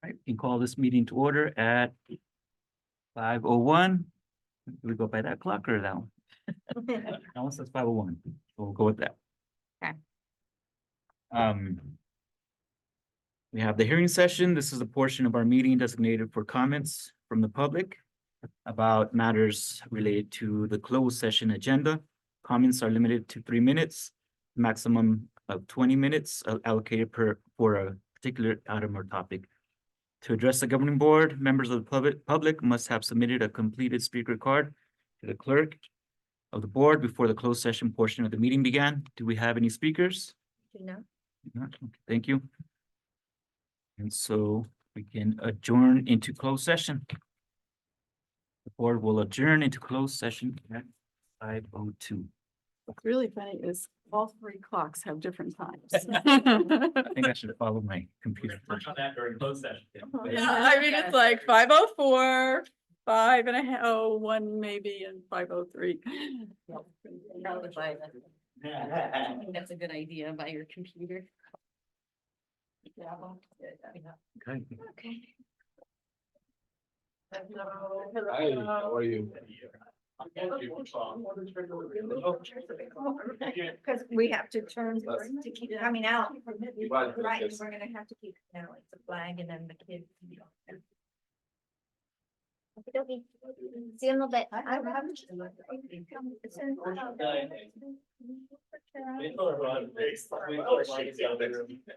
Right, we can call this meeting to order at 5:01. Do we go by that clock or that one? That one says 5:01. We'll go with that. Okay. We have the hearing session. This is a portion of our meeting designated for comments from the public about matters related to the closed session agenda. Comments are limited to 3 minutes, maximum of 20 minutes allocated for a particular item or topic. To address the governing board, members of the public must have submitted a completed speaker card to the clerk of the board before the closed session portion of the meeting began. Do we have any speakers? No. Not? Okay, thank you. And so we can adjourn into closed session. The board will adjourn into closed session at 5:02. What's really funny is all three clocks have different times. I think I should follow my computer. On that during closed session. Yeah, I mean, it's like 5:04, 5:01 maybe, and 5:03. I think that's a good idea by your computer. Okay. Okay. Hi, how are you? Because we have to turn to keep it coming out. Right. Right, we're gonna have to keep it now, it's a flag and then the kids. Okay. See you in a little bit.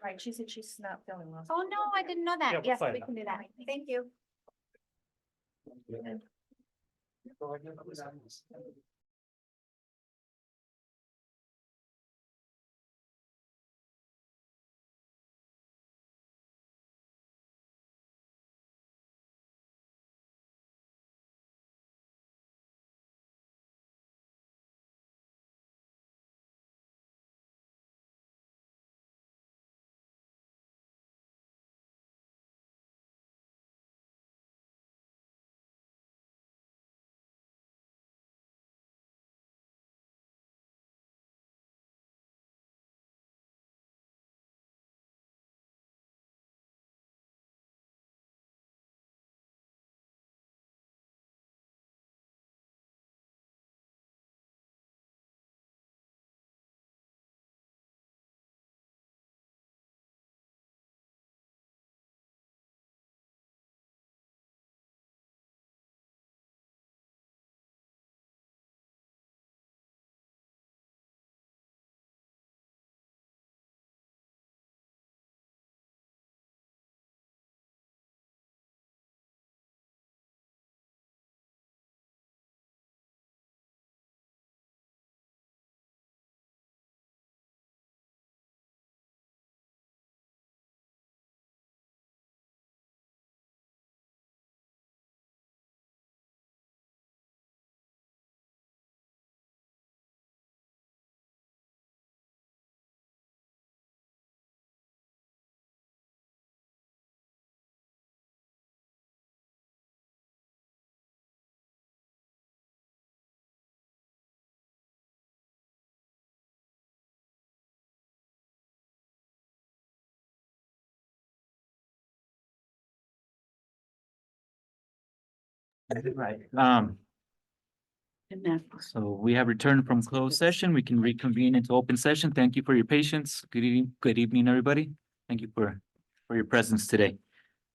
Right, she said she's not feeling well. Oh, no, I didn't know that. Yes, we can do that. Thank you. Right. And that- So we have returned from closed session. We can reconvene into open session. Thank you for your patience. Good evening, everybody. Thank you for your presence today.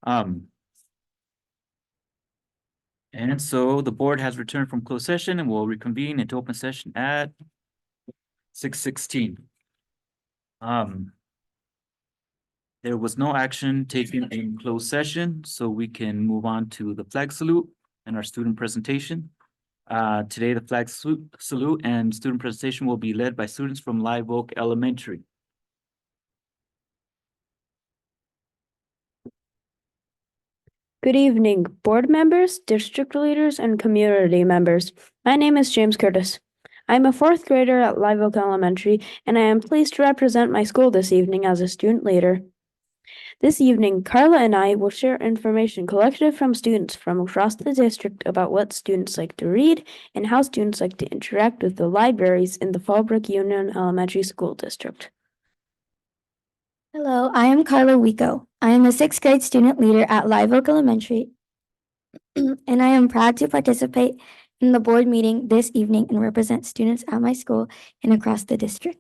And so the board has returned from closed session and will reconvene into open session at 6:16. There was no action taken in closed session, so we can move on to the flag salute and our student presentation. Today, the flag salute and student presentation will be led by students from Live Oak Elementary. Good evening, board members, district leaders, and community members. My name is James Curtis. I'm a fourth grader at Live Oak Elementary, and I am pleased to represent my school this evening as a student leader. This evening, Carla and I will share information collected from students from across the district about what students like to read and how students like to interact with the libraries in the Fallbrook Union Elementary School District. Hello, I am Carla Wico. I am a sixth grade student leader at Live Oak Elementary, and I am proud to participate in the board meeting this evening and represent students at my school and across the district.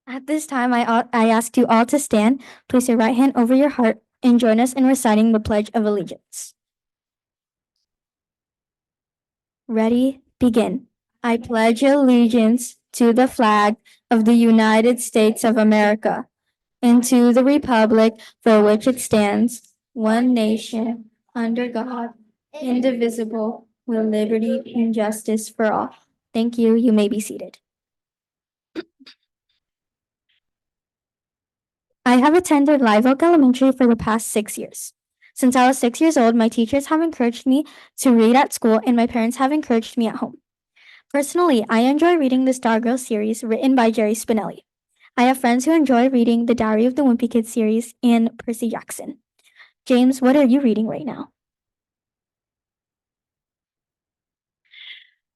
At this time, I ask you all to stand, place your right hand over your heart, and join us in reciting the Pledge of Allegiance. Ready, begin. I pledge allegiance to the flag of the United States of America and to the republic for which it stands, one nation, under God, indivisible, with liberty and justice for all. Thank you. You may be seated. I have attended Live Oak Elementary for the past 6 years. Since I was 6 years old, my teachers have encouraged me to read at school, and my parents have encouraged me at home. Personally, I enjoy reading the Stargirl series written by Jerry Spinelli. I have friends who enjoy reading the Diary of the Wimpy Kid series and Percy Jackson. James, what are you reading right now?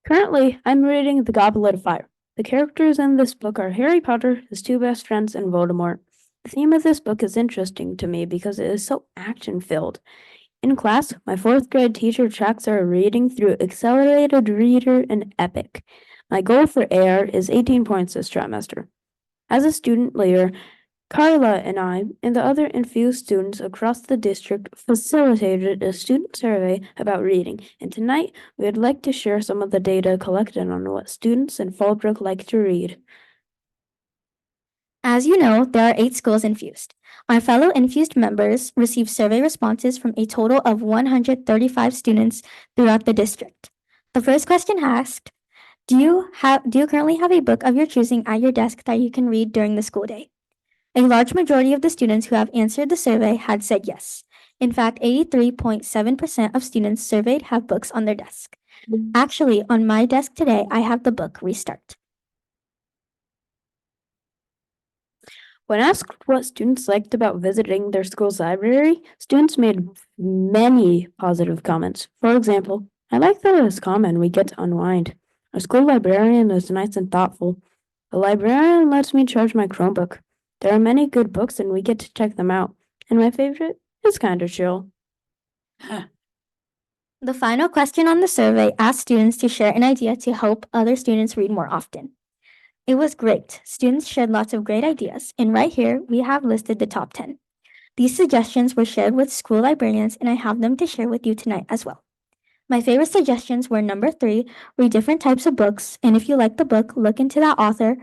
Currently, I'm reading The Goblet of Fire. The characters in this book are Harry Potter, his two best friends, and Voldemort. The theme of this book is interesting to me because it is so action-filled. In class, my fourth grade teacher tracks our reading through Accelerated Reader and Epic. My goal for AR is 18 points this trimester. As a student leader, Carla and I and the other infused students across the district facilitated a student survey about reading, and tonight we would like to share some of the data collected on what students in Fallbrook like to read. As you know, there are 8 schools infused. Our fellow infused members received survey responses from a total of 135 students throughout the district. The first question asked, do you currently have a book of your choosing at your desk that you can read during the school day? A large majority of the students who have answered the survey had said yes. In fact, 83.7% of students surveyed have books on their desk. Actually, on my desk today, I have the book Restart. When asked what students liked about visiting their school's library, students made many positive comments. For example, I like that it's common we get to unwind. Our school librarian is nice and thoughtful. The librarian lets me charge my Chromebook. There are many good books and we get to check them out. And my favorite is kind of chill. The final question on the survey asked students to share an idea to help other students read more often. It was great. Students shared lots of great ideas, and right here we have listed the top 10. These suggestions were shared with school librarians, and I have them to share with you tonight as well. My favorite suggestions were number 3, read different types of books, and if you like the book, look into that author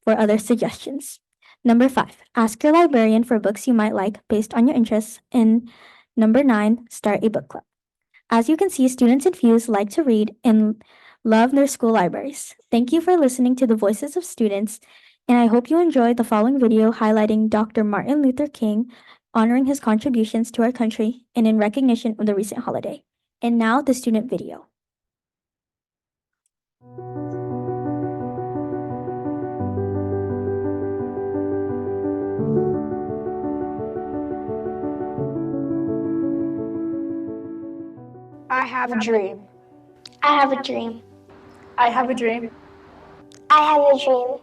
for other suggestions. Number 5, ask your librarian for books you might like based on your interests, and number 9, start a book club. As you can see, students infused like to read and love their school libraries. Thank you for listening to the voices of students, and I hope you enjoyed the following video highlighting Dr. Martin Luther King, honoring his contributions to our country and in recognition of the recent holiday. And now the student video. I have a dream. I have a dream. I have a dream. I have a dream.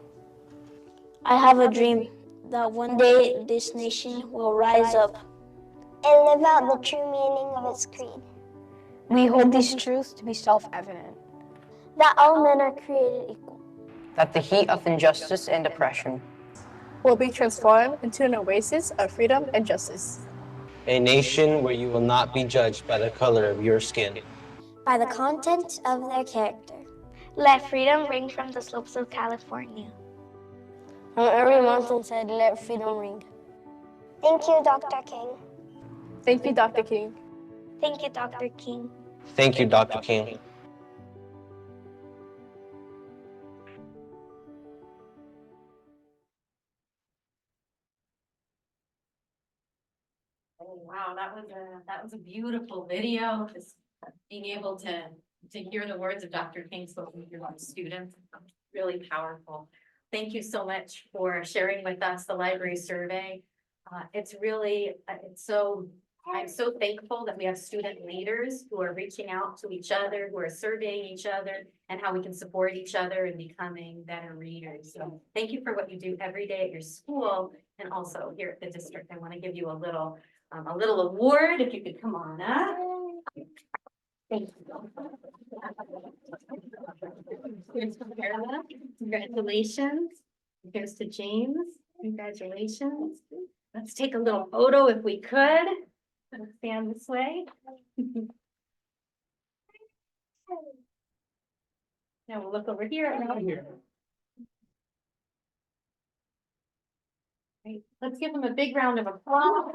I have a dream that one day this nation will rise up. And live out the true meaning of its creed. We hold these truths to be self-evident. That all men are created equal. That the heat of injustice and oppression Will be transformed into an oasis of freedom and justice. A nation where you will not be judged by the color of your skin, By the content of their character. Let freedom ring from the slopes of California. On every mountainside, let freedom ring. Thank you, Dr. King. Thank you, Dr. King. Thank you, Dr. King. Thank you, Dr. King. Oh, wow, that was a beautiful video, just being able to hear the words of Dr. King spoken through our students, really powerful. Thank you so much for sharing with us the library survey. It's really, it's so I'm so thankful that we have student leaders who are reaching out to each other, who are surveying each other, and how we can support each other in becoming better readers. So thank you for what you do every day at your school and also here at the district. I want to give you a little award, if you could come on up. Thank you. Here's to Carla. Congratulations. Here's to James. Congratulations. Let's take a little photo if we could. Stand this way. Now we'll look over here. Great. Let's give them a big round of applause.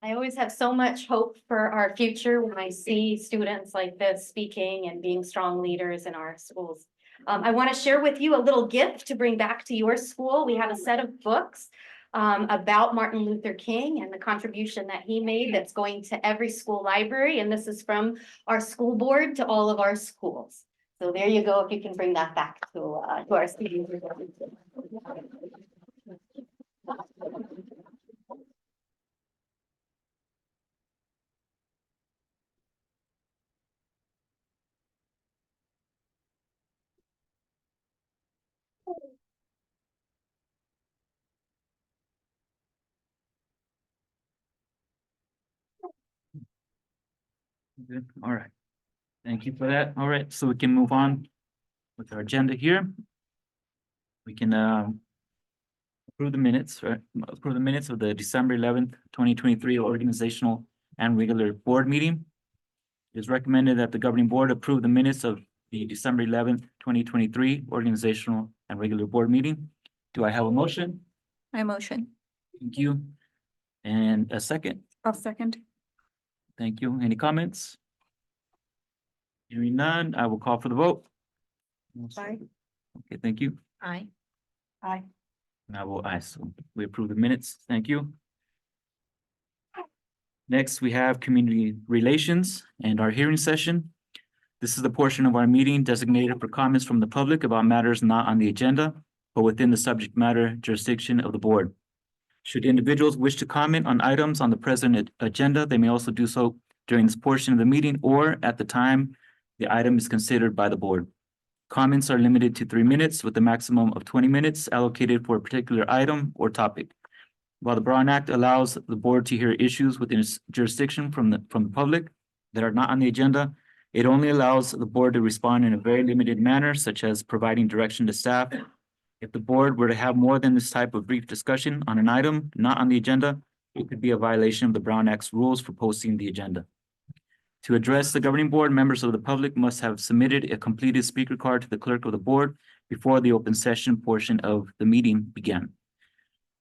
I always have so much hope for our future when I see students like this speaking and being strong leaders in our schools. I want to share with you a little gift to bring back to your school. We have a set of books about Martin Luther King and the contribution that he made that's going to every school library. And this is from our school board to all of our schools. So there you go, if you can bring that back to our students. Good. All right. Thank you for that. All right, so we can move on with our agenda here. We can approve the minutes, right? Approve the minutes of the December 11th, 2023 organizational and regular board meeting. It is recommended that the governing board approve the minutes of the December 11th, 2023 organizational and regular board meeting. Do I have a motion? I motion. Thank you. And a second. I'll second. Thank you. Any comments? Hearing none, I will call for the vote. Aye. Okay, thank you. Aye. Aye. And I will aye, so we approve the minutes. Thank you. Next, we have community relations and our hearing session. This is the portion of our meeting designated for comments from the public about matters not on the agenda, but within the subject matter jurisdiction of the board. Should individuals wish to comment on items on the present agenda, they may also do so during this portion of the meeting or at the time the item is considered by the board. Comments are limited to 3 minutes with a maximum of 20 minutes allocated for a particular item or topic. While the Brown Act allows the board to hear issues within its jurisdiction from the public that are not on the agenda, it only allows the board to respond in a very limited manner, such as providing direction to staff. If the board were to have more than this type of brief discussion on an item not on the agenda, it could be a violation of the Brown Act's rules for posting the agenda. To address the governing board, members of the public must have submitted a completed speaker card to the clerk of the board before the open session portion of the meeting began.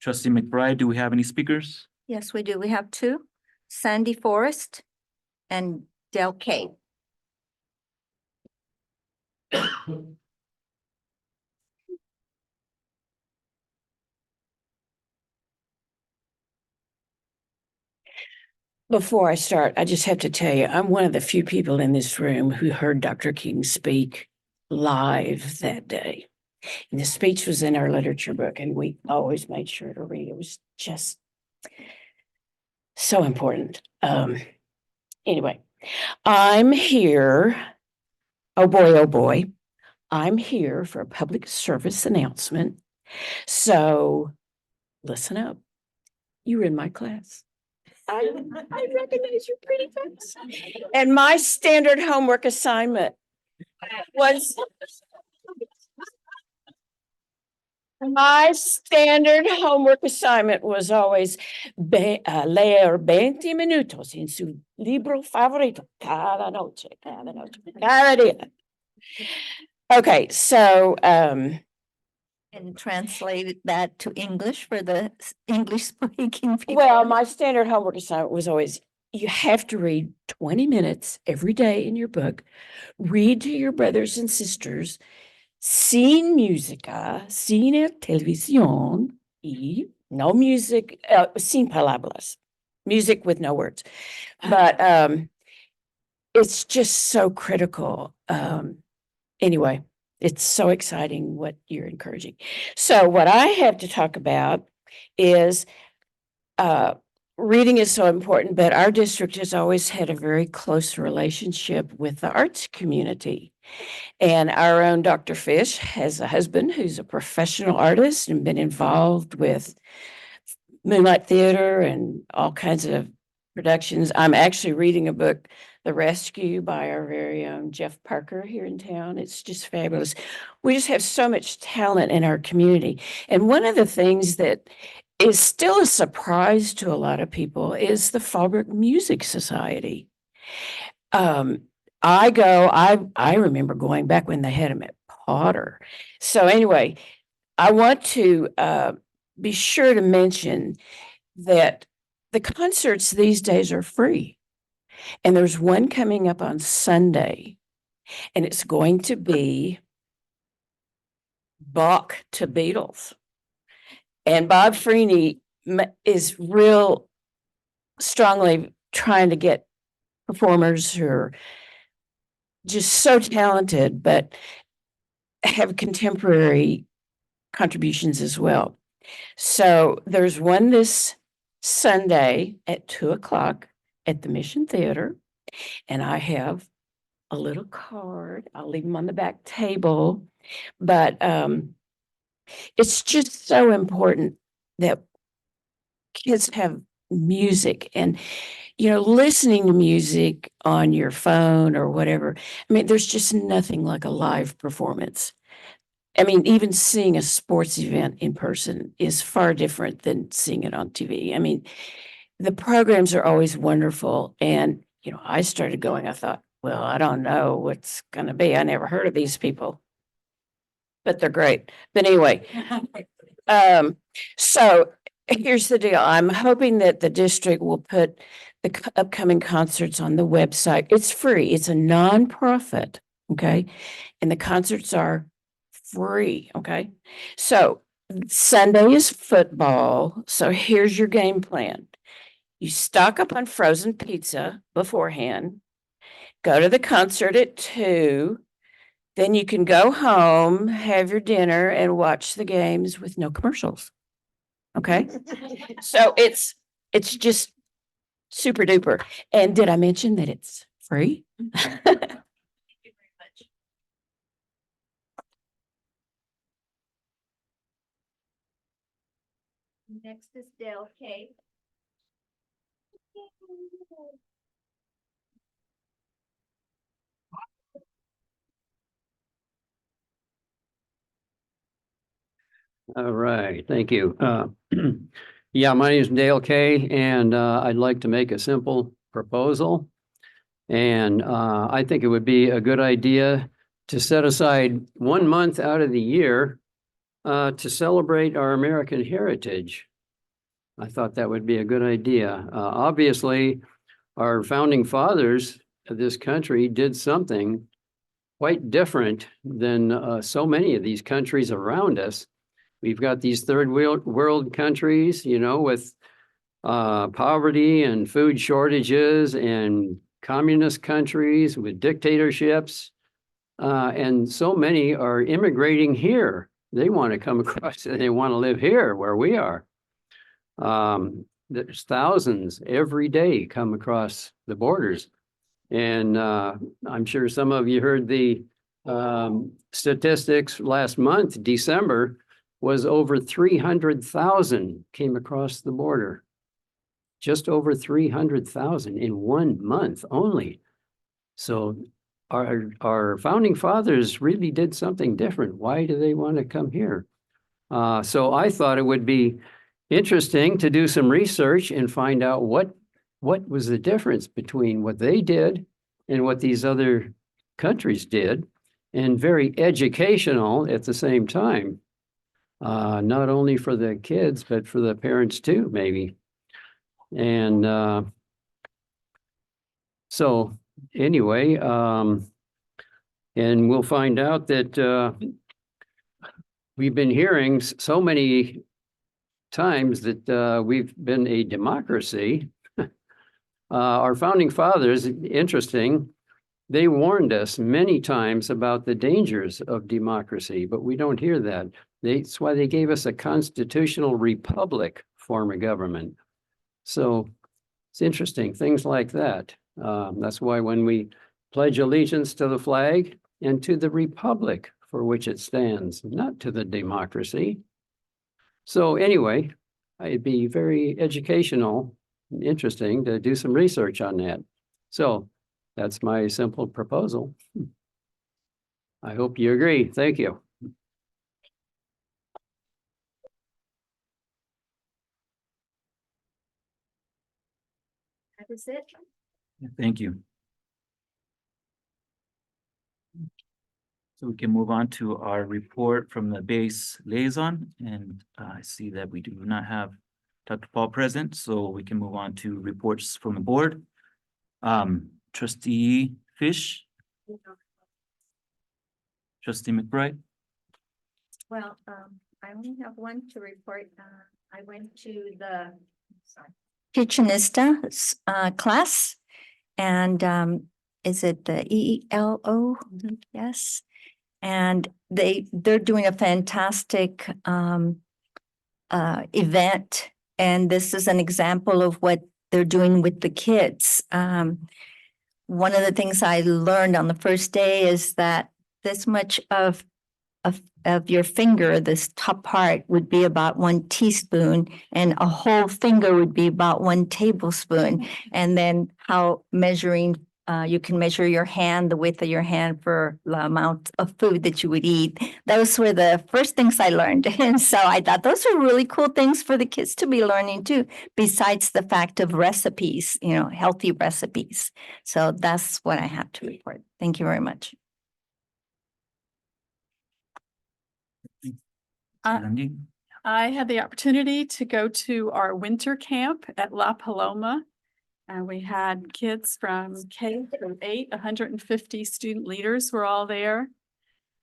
Trustee McBride, do we have any speakers? Yes, we do. We have two, Sandy Forrest and Del Kay. Before I start, I just have to tell you, I'm one of the few people in this room who heard Dr. King speak live that day. And the speech was in our literature book, and we always made sure to read. It was just so important. Anyway, I'm here. Oh boy, I'm here for a public service announcement. So listen up. You're in my class. I recognize your pretty face. And my standard homework assignment was always leer 20 minutos en su libro favorito cada noche, cada día. Okay, so And translate that to English for the English speaking people. well, my standard homework assignment was always, you have to read 20 minutes every day in your book, read to your brothers and sisters, sin música, sin televisión, y no music, sin palabras, music with no words. But it's just so critical. Anyway, it's so exciting what you're encouraging. So what I have to talk about is reading is so important, but our district has always had a very close relationship with the arts community. And our own Dr. Fish has a husband who's a professional artist and been involved with Moonlight Theater and all kinds of productions. I'm actually reading a book, The Rescue, by our very own Jeff Parker here in town. It's just fabulous. We just have so much talent in our community. And one of the things that is still a surprise to a lot of people is the Fallbrook Music Society. I remember going back when they had them at Potter. So anyway, I want to be sure to mention that the concerts these days are free. And there's one coming up on Sunday, and it's going to be Bach to Beatles. And Bob Freeney is real strongly trying to get performers who are just so talented, but have contemporary contributions as well. So there's one this Sunday at 2:00 at the Mission Theater. And I have a little card. I'll leave them on the back table. But it's just so important that kids have music and, listening to music on your phone or whatever. I mean, there's just nothing like a live performance. I mean, even seeing a sports event in person is far different than seeing it on TV. I mean, the programs are always wonderful. And, I started going, I thought, well, I don't know what's going to be. I never heard of these people, but they're great. But anyway, so here's the deal. I'm hoping that the district will put the upcoming concerts on the website. It's free. It's a nonprofit. Okay. And the concerts are free. Okay. So Sunday is football. So here's your game plan. You stock up on frozen pizza beforehand, go to the concert at 2:00, then you can go home, have your dinner, and watch the games with no commercials. Okay? So it's just super duper. And did I mention that it's free? Next is Dale K. All right, thank you. Yeah, my name is Dale Kay, and I'd like to make a simple proposal. And I think it would be a good idea to set aside 1 month out of the year to celebrate our American heritage. I thought that would be a good idea. Obviously, our founding fathers of this country did something quite different than so many of these countries around us. We've got these third world countries, with poverty and food shortages, and communist countries with dictatorships. And so many are immigrating here. They want to come across, they want to live here where we are. There's thousands every day come across the borders. And I'm sure some of you heard the statistics last month. December was over 300,000 came across the border. Just over 300,000 in 1 month only. So our founding fathers really did something different. Why do they want to come here? So I thought it would be interesting to do some research and find out what was the difference between what they did and what these other countries did, and very educational at the same time. Not only for the kids, but for the parents too, maybe. And so anyway, and we'll find out that we've been hearing so many times that we've been a democracy. Our founding fathers, interesting, they warned us many times about the dangers of democracy, but we don't hear that. That's why they gave us a constitutional republic form of government. So it's interesting, things like that. That's why when we pledge allegiance to the flag and to the republic for which it stands, not to the democracy. So anyway, it'd be very educational and interesting to do some research on that. So that's my simple proposal. I hope you agree. Thank you. That is it. Thank you. So we can move on to our report from the base liaison, and I see that we do not have Dr. Paul present, so we can move on to reports from the board. Trustee Fish. Trustee McBride. Well, I only have one to report. I went to the Kitchenista class, and is it the ELO? Yes. And they're doing a fantastic event, and this is an example of what they're doing with the kids. One of the things I learned on the first day is that this much of your finger, this top part, would be about 1 teaspoon, and a whole finger would be about 1 tablespoon. And then how measuring, you can measure your hand, the width of your hand for the amount of food that you would eat. Those were the first things I learned. And so I thought those are really cool things for the kids to be learning too, besides the fact of recipes, healthy recipes. So that's what I have to report. Thank you very much. I had the opportunity to go to our winter camp at La Paloma. And we had kids from K through 8, 150 student leaders were all there.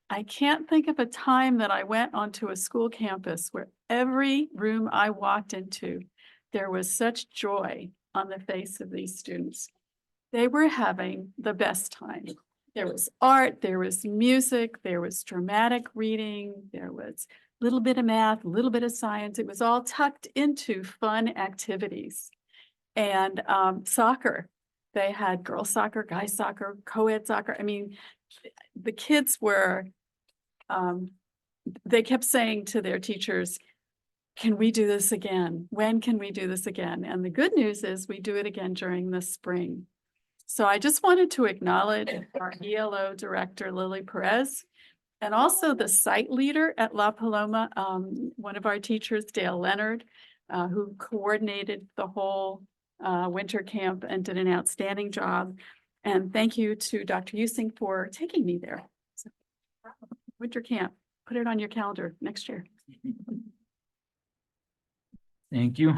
I can't think of a time that I went onto a school campus where every room I walked into, there was such joy on the face of these students. They were having the best time. There was art, there was music, there was dramatic reading, there was a little bit of math, a little bit of science. It was all tucked into fun activities. And soccer, they had girls soccer, guys soccer, co-ed soccer. I mean, the kids were, they kept saying to their teachers, can we do this again? When can we do this again? And the good news is we do it again during the spring. So I just wanted to acknowledge our ELO director, Lily Perez, and also the site leader at La Paloma, one of our teachers, Dale Leonard, who coordinated the whole winter camp and did an outstanding job. And thank you to Dr. Using for taking me there. So, winter camp, put it on your calendar next year. Thank you.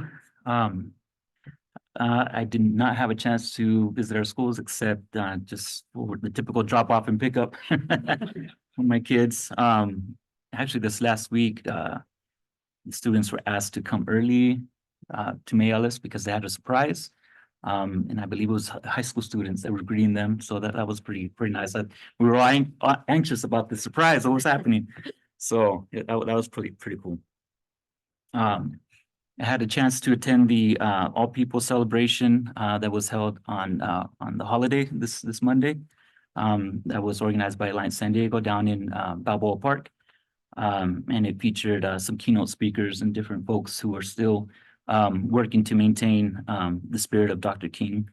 I did not have a chance to visit our schools except just for the typical drop off and pickup for my kids. Actually, this last week, the students were asked to come early to Mayales because they had a surprise. And I believe it was high school students that were greeting them. So that was pretty nice. We were all anxious about the surprise, what was happening. So yeah, that was pretty cool. I had a chance to attend the All People celebration that was held on the holiday this Monday. That was organized by Alliance San Diego down in Balboa Park. And it featured some keynote speakers and different folks who are still working to maintain the spirit of Dr. King.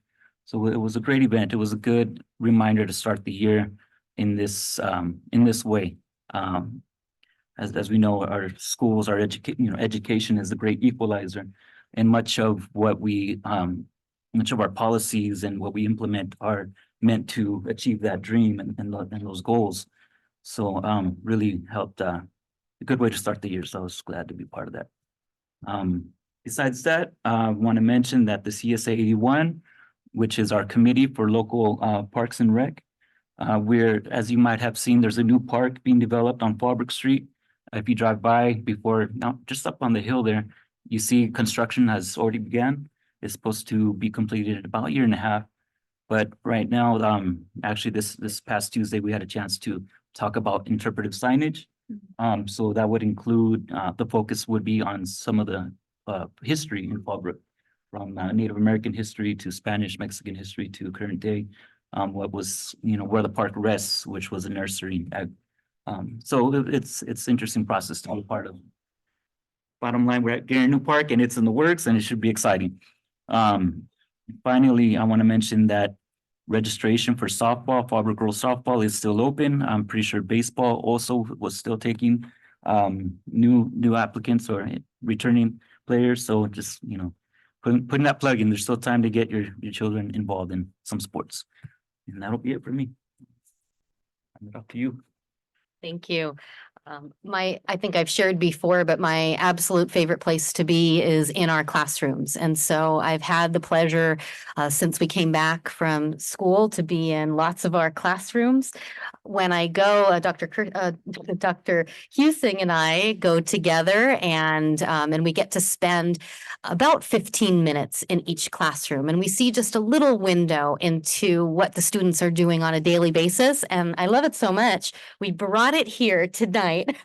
So it was a great event. It was a good reminder to start the year in this way. As we know, our schools, our education is a great equalizer, and much of what much of our policies and what we implement are meant to achieve that dream and those goals. So really helped a good way to start the year. So I was glad to be part of that. Besides that, I want to mention that the CSA 81, which is our committee for local parks and rec, as you might have seen, there's a new park being developed on Fallbrook Street. If you drive by before, now just up on the hill there, you see construction has already began. It's supposed to be completed in about a year and a half. But right now, actually this past Tuesday, we had a chance to talk about interpretive signage So that would include, the focus would be on some of the history in Fallbrook, from Native American history to Spanish, Mexican history to current day. What was, where the park rests, which was a nursery. So it's interesting process to be part of. Bottom line, we're at Gary New Park and it's in the works and it should be exciting. Finally, I want to mention that registration for softball, Fallbrook Girls Softball is still open. I'm pretty sure baseball also was still taking new applicants or returning players. So just, putting that plug in, there's still time to get your children involved in some sports. And that'll be it for me. Hand it off to you. Thank you. I think I've shared before, but my absolute favorite place to be is in our classrooms. And so I've had the pleasure since we came back from school to be in lots of our classrooms. When I go, Dr. Husing and I go together and we get to spend about 15 minutes in each classroom. And we see just a little window into what the students are doing on a daily basis. And I love it so much. We brought it here tonight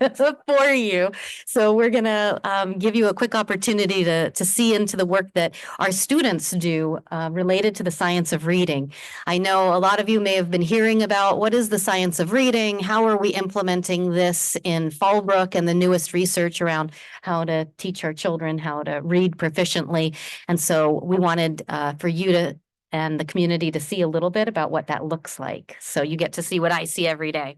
for you. So we're going to give you a quick opportunity to see into the work that our students do related to the science of reading. I know a lot of you may have been hearing about what is the science of reading, how are we implementing this in Fallbrook and the newest research around how to teach our children how to read proficiently. And so we wanted for you to and the community to see a little bit about what that looks like. So you get to see what I see every day.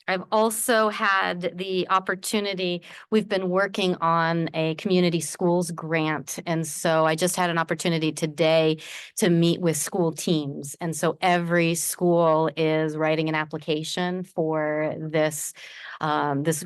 I've also had the opportunity, we've been working on a community schools grant. And so I just had an opportunity today to meet with school teams. And so every school is writing an application for this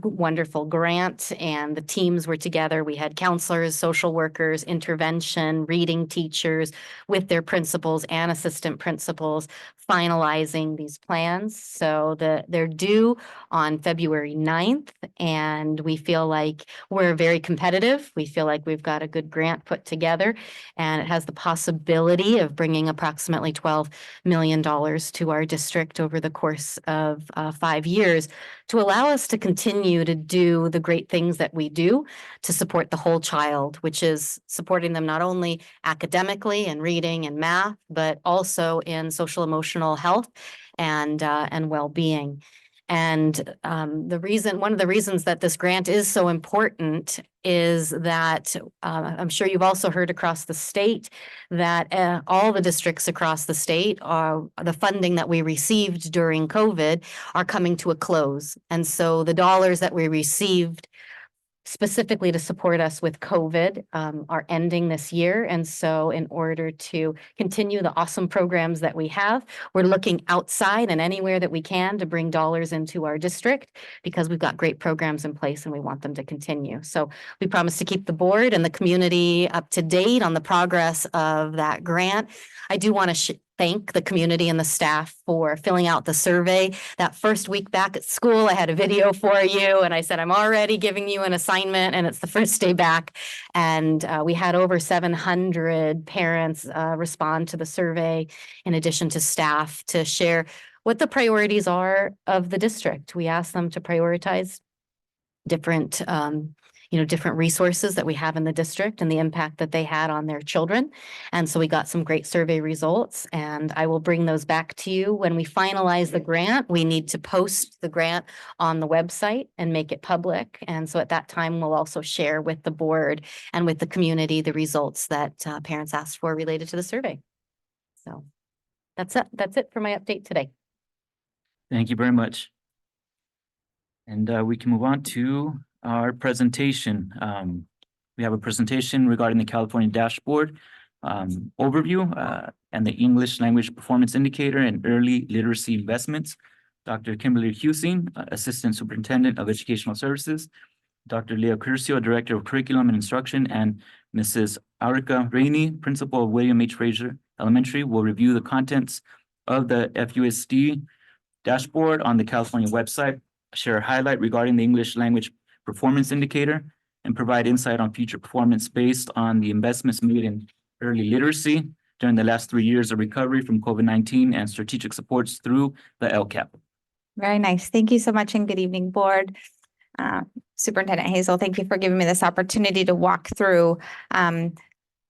wonderful grant, and the teams were together. We had counselors, social workers, intervention, reading teachers with their principals and assistant principals finalizing these plans. So they're due on February 9th, and we feel like we're very competitive. We feel like we've got a good grant put together, and it has the possibility of bringing approximately $12 million to our district over the course of 5 years to allow us to continue to do the great things that we do to support the whole child, which is supporting them not only academically and reading and math, but also in social emotional health and well-being. And one of the reasons that this grant is so important is that I'm sure you've also heard across the state that all the districts across the state the funding that we received during COVID are coming to a close. And so the dollars that we received specifically to support us with COVID are ending this year. And so in order to continue the awesome programs that we have, we're looking outside and anywhere that we can to bring dollars into our district because we've got great programs in place and we want them to continue. So we promise to keep the board and the community up to date on the progress of that grant. I do want to thank the community and the staff for filling out the survey. That first week back at school, I had a video for you and I said, I'm already giving you an assignment, and it's the first day back. And we had over 700 parents respond to the survey, in addition to staff, to share what the priorities are of the district. We asked them to prioritize different different resources that we have in the district and the impact that they had on their children. And so we got some great survey results, and I will bring those back to you. When we finalize the grant, we need to post the grant on the website and make it public. And so at that time, we'll also share with the board and with the community the results that parents asked for related to the survey. So that's it for my update today. Thank you very much. And we can move on to our presentation. We have a presentation regarding the California dashboard overview and the English language performance indicator and early literacy investments. Dr. Kimberly Husing, Assistant Superintendent of Educational Services, Dr. Leo Curcio, Director of Curriculum and Instruction, and Mrs. Aurica Rainey, Principal of William H. Fraser Elementary, will review the contents of the FUESD dashboard on the California website, share a highlight regarding the English language performance indicator, and provide insight on future performance based on the investments made in early literacy during the last 3 years of recovery from COVID-19 and strategic supports through the LCAP. Very nice. Thank you so much and good evening, board. Superintendent Hazel, thank you for giving me this opportunity to walk through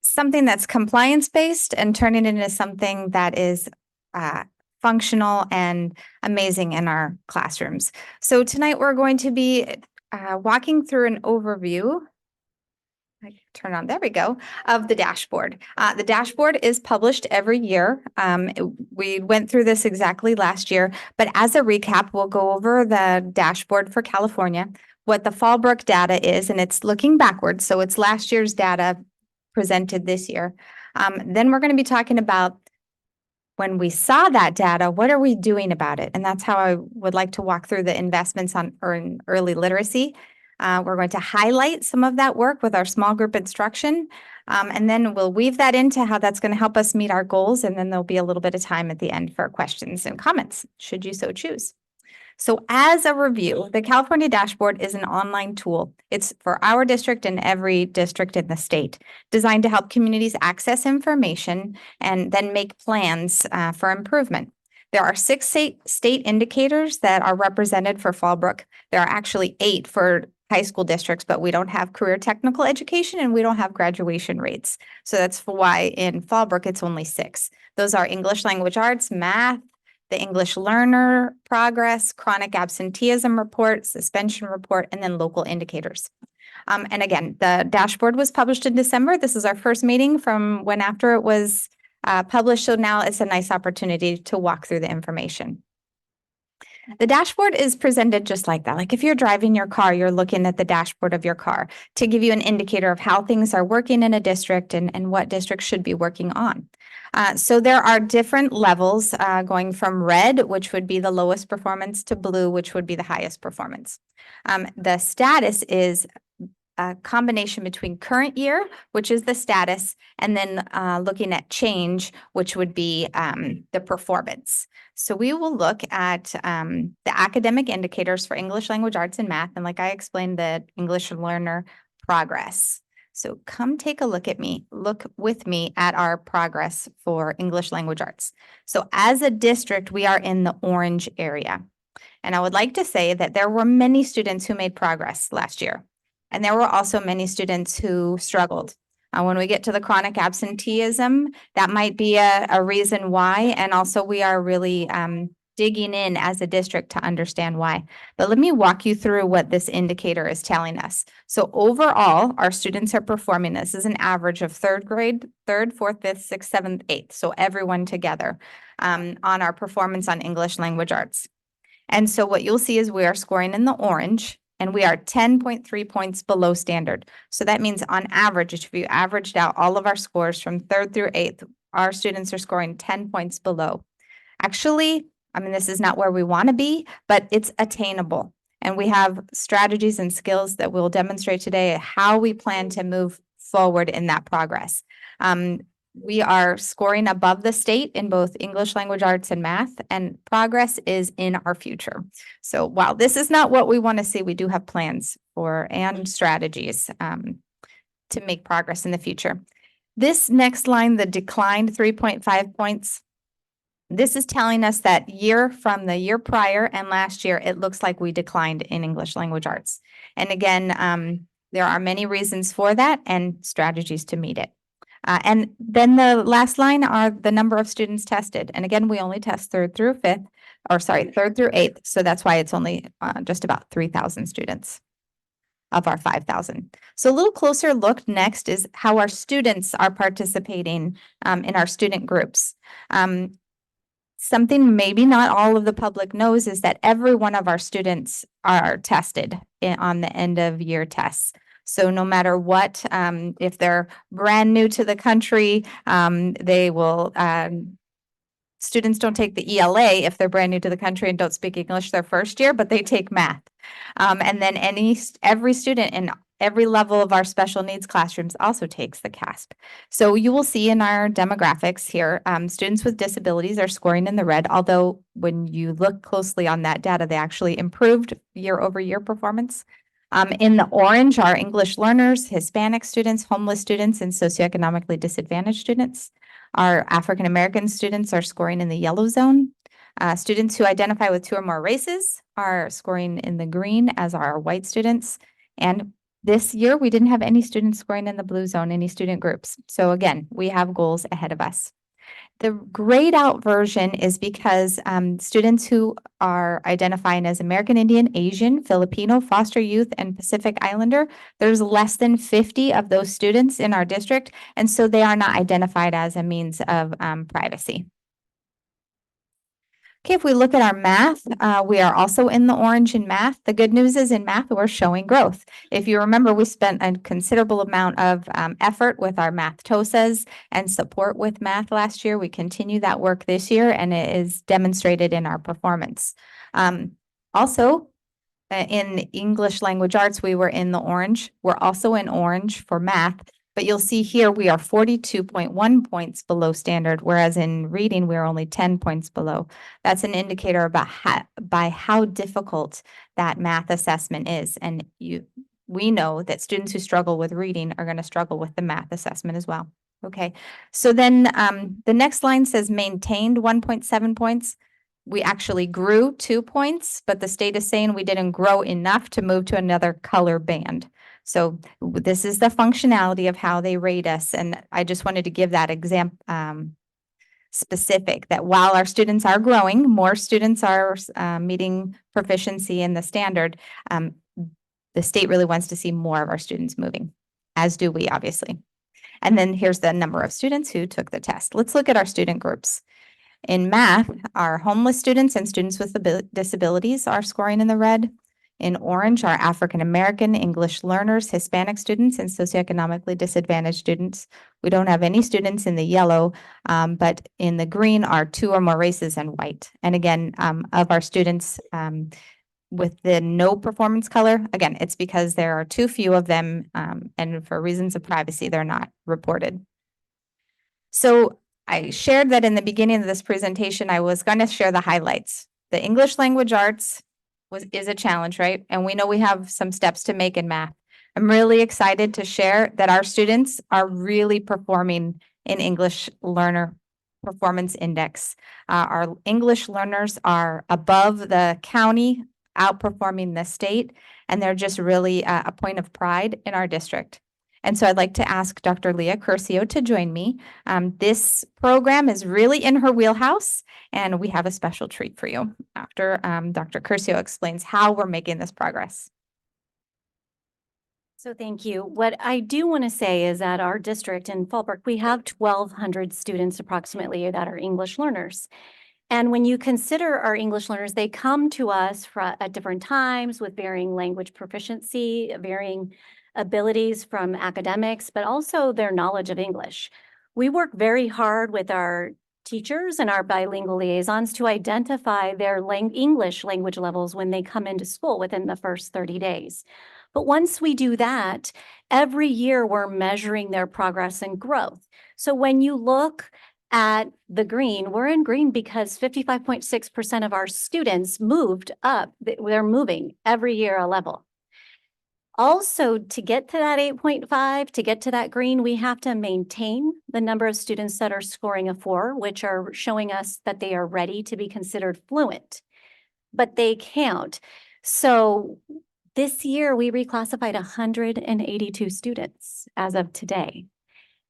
something that's compliance-based and turning it into something that is functional and amazing in our classrooms. So tonight we're going to be walking through an overview. I turn on, there we go, of the dashboard. The dashboard is published every year. We went through this exactly last year, but as a recap, we'll go over the dashboard for California, what the Fallbrook data is, and it's looking backwards. So it's last year's data presented this year. Then we're going to be talking about when we saw that data, what are we doing about it? And that's how I would like to walk through the investments on early literacy. We're going to highlight some of that work with our small group instruction, and then we'll weave that into how that's going to help us meet our goals. And then there'll be a little bit of time at the end for questions and comments, should you so choose. So as a review, the California Dashboard is an online tool. It's for our district and every district in the state, designed to help communities access information and then make plans for improvement. There are 6 state indicators that are represented for Fallbrook. There are actually 8 for high school districts, but we don't have career technical education and we don't have graduation rates. So that's why in Fallbrook, it's only 6. Those are English language arts, math, the English learner progress, chronic absenteeism report, suspension report, and then local indicators. And again, the dashboard was published in December. This is our first meeting from when after it was published. So now it's a nice opportunity to walk through the information. The dashboard is presented just like that. Like if you're driving your car, you're looking at the dashboard of your car to give you an indicator of how things are working in a district and what districts should be working on. So there are different levels going from red, which would be the lowest performance, to blue, which would be the highest performance. The status is a combination between current year, which is the status, and then looking at change, which would be the performance. So we will look at the academic indicators for English language arts and math, and like I explained, the English learner progress. So come take a look with me at our progress for English language arts. So as a district, we are in the orange area. And I would like to say that there were many students who made progress last year. And there were also many students who struggled. When we get to the chronic absenteeism, that might be a reason why. And also we are really digging in as a district to understand why. But let me walk you through what this indicator is telling us. So overall, our students are performing. This is an average of 3rd grade, 3rd, 4th, 5th, 6th, 7th, 8th. So everyone together on our performance on English language arts. And so what you'll see is we are scoring in the orange, and we are 10.3 points below standard. So that means on average, if you averaged out all of our scores from 3rd through 8th, our students are scoring 10 points below. Actually, I mean, this is not where we want to be, but it's attainable. And we have strategies and skills that we'll demonstrate today how we plan to move forward in that progress. We are scoring above the state in both English language arts and math, and progress is in our future. So while this is not what we want to see, we do have plans for and strategies to make progress in the future. This next line, the declined 3.5 points, this is telling us that year from the year prior and last year, it looks like we declined in English language arts. And again, there are many reasons for that and strategies to meet it. And then the last line are the number of students tested. And again, we only test 3rd through 5th, or sorry, 3rd through 8th. So that's why it's only just about 3,000 students of our 5,000. So a little closer look next is how our students are participating in our student groups. Something maybe not all of the public knows is that every one of our students are tested on the end of year tests. So no matter what, if they're brand new to the country, they will, students don't take the ELA if they're brand new to the country and don't speak English their first year, but they take math. And then every student in every level of our special needs classrooms also takes the CASP. So you will see in our demographics here, students with disabilities are scoring in the red, although when you look closely on that data, they actually improved year over year performance. In the orange are English learners, Hispanic students, homeless students, and socioeconomically disadvantaged students. Our African American students are scoring in the yellow zone. Students who identify with two or more races are scoring in the green, as are white students. And this year, we didn't have any students scoring in the blue zone, any student groups. So again, we have goals ahead of us. The grayed out version is because students who are identifying as American Indian, Asian, Filipino, foster youth, and Pacific Islander, there's less than 50 of those students in our district, and so they are not identified as a means of privacy. Okay, if we look at our math, we are also in the orange in math. The good news is in math, we're showing growth. If you remember, we spent a considerable amount of effort with our math TOSAs and support with math last year. We continue that work this year, and it is demonstrated in our performance. Also, in English language arts, we were in the orange. We're also in orange for math. But you'll see here we are 42.1 points below standard, whereas in reading we're only 10 points below. That's an indicator about how difficult that math assessment is. And we know that students who struggle with reading are going to struggle with the math assessment as well. Okay, so then the next line says maintained 1.7 points. We actually grew 2 points, but the state is saying we didn't grow enough to move to another color band. So this is the functionality of how they rate us. And I just wanted to give that example specific, that while our students are growing, more students are meeting proficiency in the standard, the state really wants to see more of our students moving, as do we, obviously. And then here's the number of students who took the test. Let's look at our student groups. In math, our homeless students and students with disabilities are scoring in the red. In orange are African American, English learners, Hispanic students, and socioeconomically disadvantaged students. We don't have any students in the yellow, but in the green are two or more races and white. And again, of our students with the no performance color, again, it's because there are too few of them, and for reasons of privacy, they're not reported. So I shared that in the beginning of this presentation, I was going to share the highlights. The English language arts is a challenge, right? And we know we have some steps to make in math. I'm really excited to share that our students are really performing in English Learner Performance Index. Our English learners are above the county, outperforming the state, and they're just really a point of pride in our district. And so I'd like to ask Dr. Leah Curcio to join me. This program is really in her wheelhouse, and we have a special treat for you after Dr. Curcio explains how we're making this progress. So thank you. What I do want to say is that our district in Fallbrook, we have 1,200 students approximately that are English learners. And when you consider our English learners, they come to us at different times with varying language proficiency, varying abilities from academics, but also their knowledge of English. We work very hard with our teachers and our bilingual liaisons to identify their English language levels when they come into school within the first 30 days. But once we do that, every year we're measuring their progress and growth. So when you look at the green, we're in green because 55.6% of our students moved up. They're moving every year a level. Also, to get to that 8.5, to get to that green, we have to maintain the number of students that are scoring a 4, which are showing us that they are ready to be considered fluent, but they count. So this year, we reclassified 182 students as of today.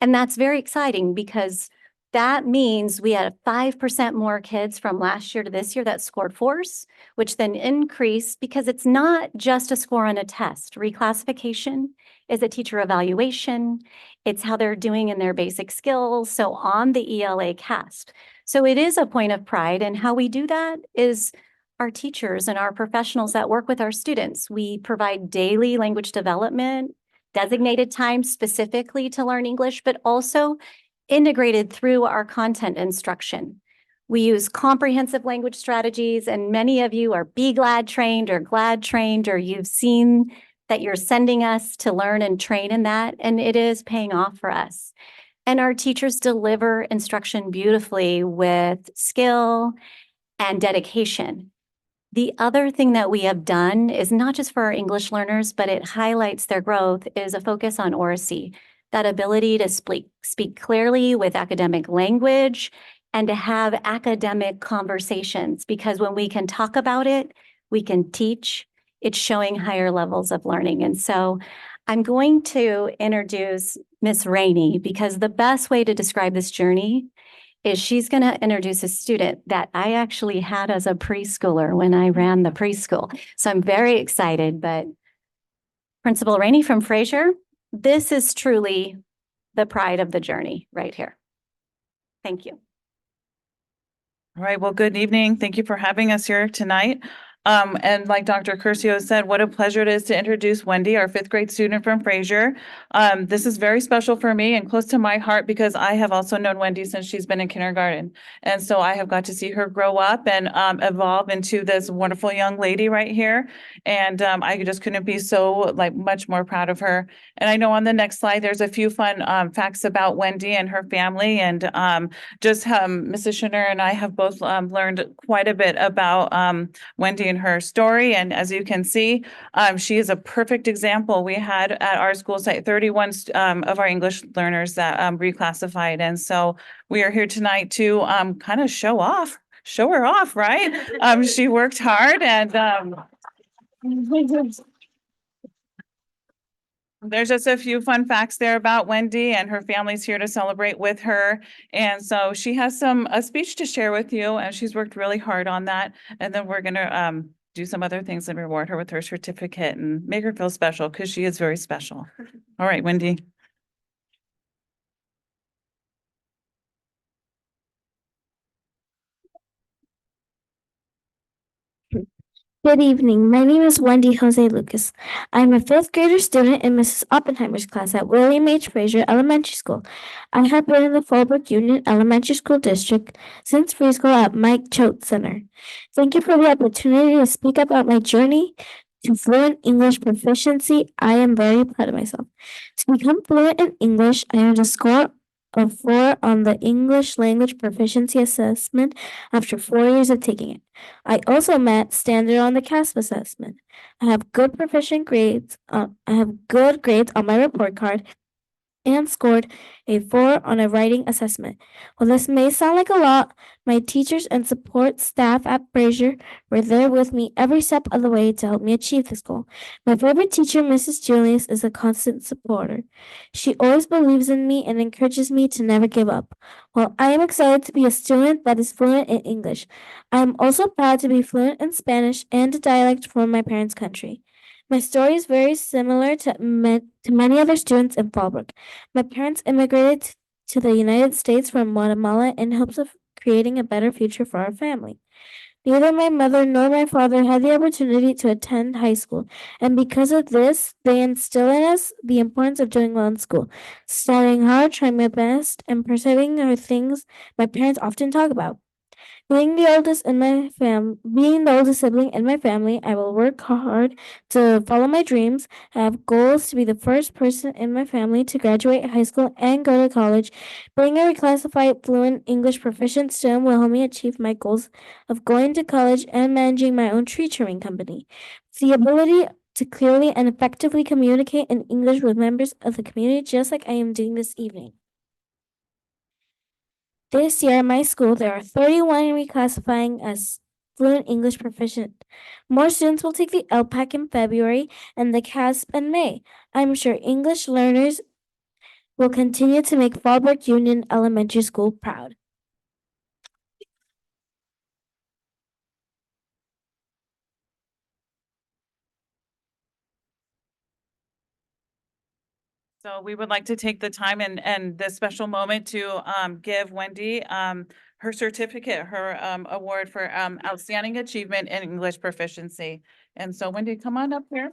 And that's very exciting because that means we had 5% more kids from last year to this year that scored 4s, which then increased because it's not just a score on a test. Reclassification is a teacher evaluation. It's how they're doing in their basic skills. So on the ELA cast. So it is a point of pride. And how we do that is our teachers and our professionals that work with our students. We provide daily language development, designated time specifically to learn English, but also integrated through our content instruction. We use comprehensive language strategies, and many of you are Be Glad trained or GLAD trained, or you've seen that you're sending us to learn and train in that, and it is paying off for us. And our teachers deliver instruction beautifully with skill and dedication. The other thing that we have done is not just for our English learners, but it highlights their growth, is a focus on oracy. That ability to speak clearly with academic language and to have academic conversations, because when we can talk about it, we can teach. It's showing higher levels of learning. And so I'm going to introduce Miss Rainey, because the best way to describe this journey is she's going to introduce a student that I actually had as a preschooler when I ran the preschool. So I'm very excited, but Principal Rainey from Fraser, this is truly the pride of the journey right here. Thank you. All right, well, good evening. Thank you for having us here tonight. And like Dr. Curcio said, what a pleasure it is to introduce Wendy, our fifth grade student from Fraser. This is very special for me and close to my heart because I have also known Wendy since she's been in kindergarten. And so I have got to see her grow up and evolve into this wonderful young lady right here. And I just couldn't be so much more proud of her. And I know on the next slide, there's a few fun facts about Wendy and her family. And Mrs. Schneider and I have both learned quite a bit about Wendy and her story. And as you can see, she is a perfect example. We had at our school site 31 of our English learners that reclassified. And so we are here tonight to kind of show her off, right? She worked hard and there's just a few fun facts there about Wendy, and her family's here to celebrate with her. And so she has a speech to share with you, and she's worked really hard on that. And then we're gonna do some other things and reward her with her certificate and make her feel special because she is very special. All right, Wendy. Good evening. My name is Wendy Jose Lucas. I'm a fifth grader student in Mrs. Oppenheimer's class at William H. Fraser Elementary School. I have been in the Fallbrook Union Elementary School District since preschool at Mike Choate Center. Thank you for the opportunity to speak about my journey to fluent English proficiency. I am very proud of myself. To become fluent in English, I earned a score of 4 on the English Language Proficiency Assessment after 4 years of taking it. I also met standard on the CASP assessment. I have good grades on my report card and scored a 4 on a writing assessment. While this may sound like a lot, my teachers and support staff at Fraser were there with me every step of the way to help me achieve this goal. My favorite teacher, Mrs. Julius, is a constant supporter. She always believes in me and encourages me to never give up. While I am excited to be a student that is fluent in English, I am also proud to be fluent in Spanish and a dialect from my parents' country. My story is very similar to many other students in Fallbrook. My parents immigrated to the United States from Guatemala in hopes of creating a better future for our family. Neither my mother nor my father had the opportunity to attend high school, and because of this, they instill in us the importance of doing well in school, studying hard, trying my best, and persevering are things my parents often talk about. Being the oldest sibling in my family, I will work hard to follow my dreams. I have goals to be the first person in my family to graduate high school and go to college. Being a reclassified fluent English proficient student will help me achieve my goals of going to college and managing my own tree trimming company. The ability to clearly and effectively communicate in English with members of the community, just like I am doing this evening. This year at my school, there are 31 reclassifying as fluent English proficient. More students will take the LPAC in February and the CASP in May. I'm sure English learners will continue to make Fallbrook Union Elementary School proud. So we would like to take the time and this special moment to give Wendy her certificate, her award for outstanding achievement in English proficiency. And so Wendy, come on up here.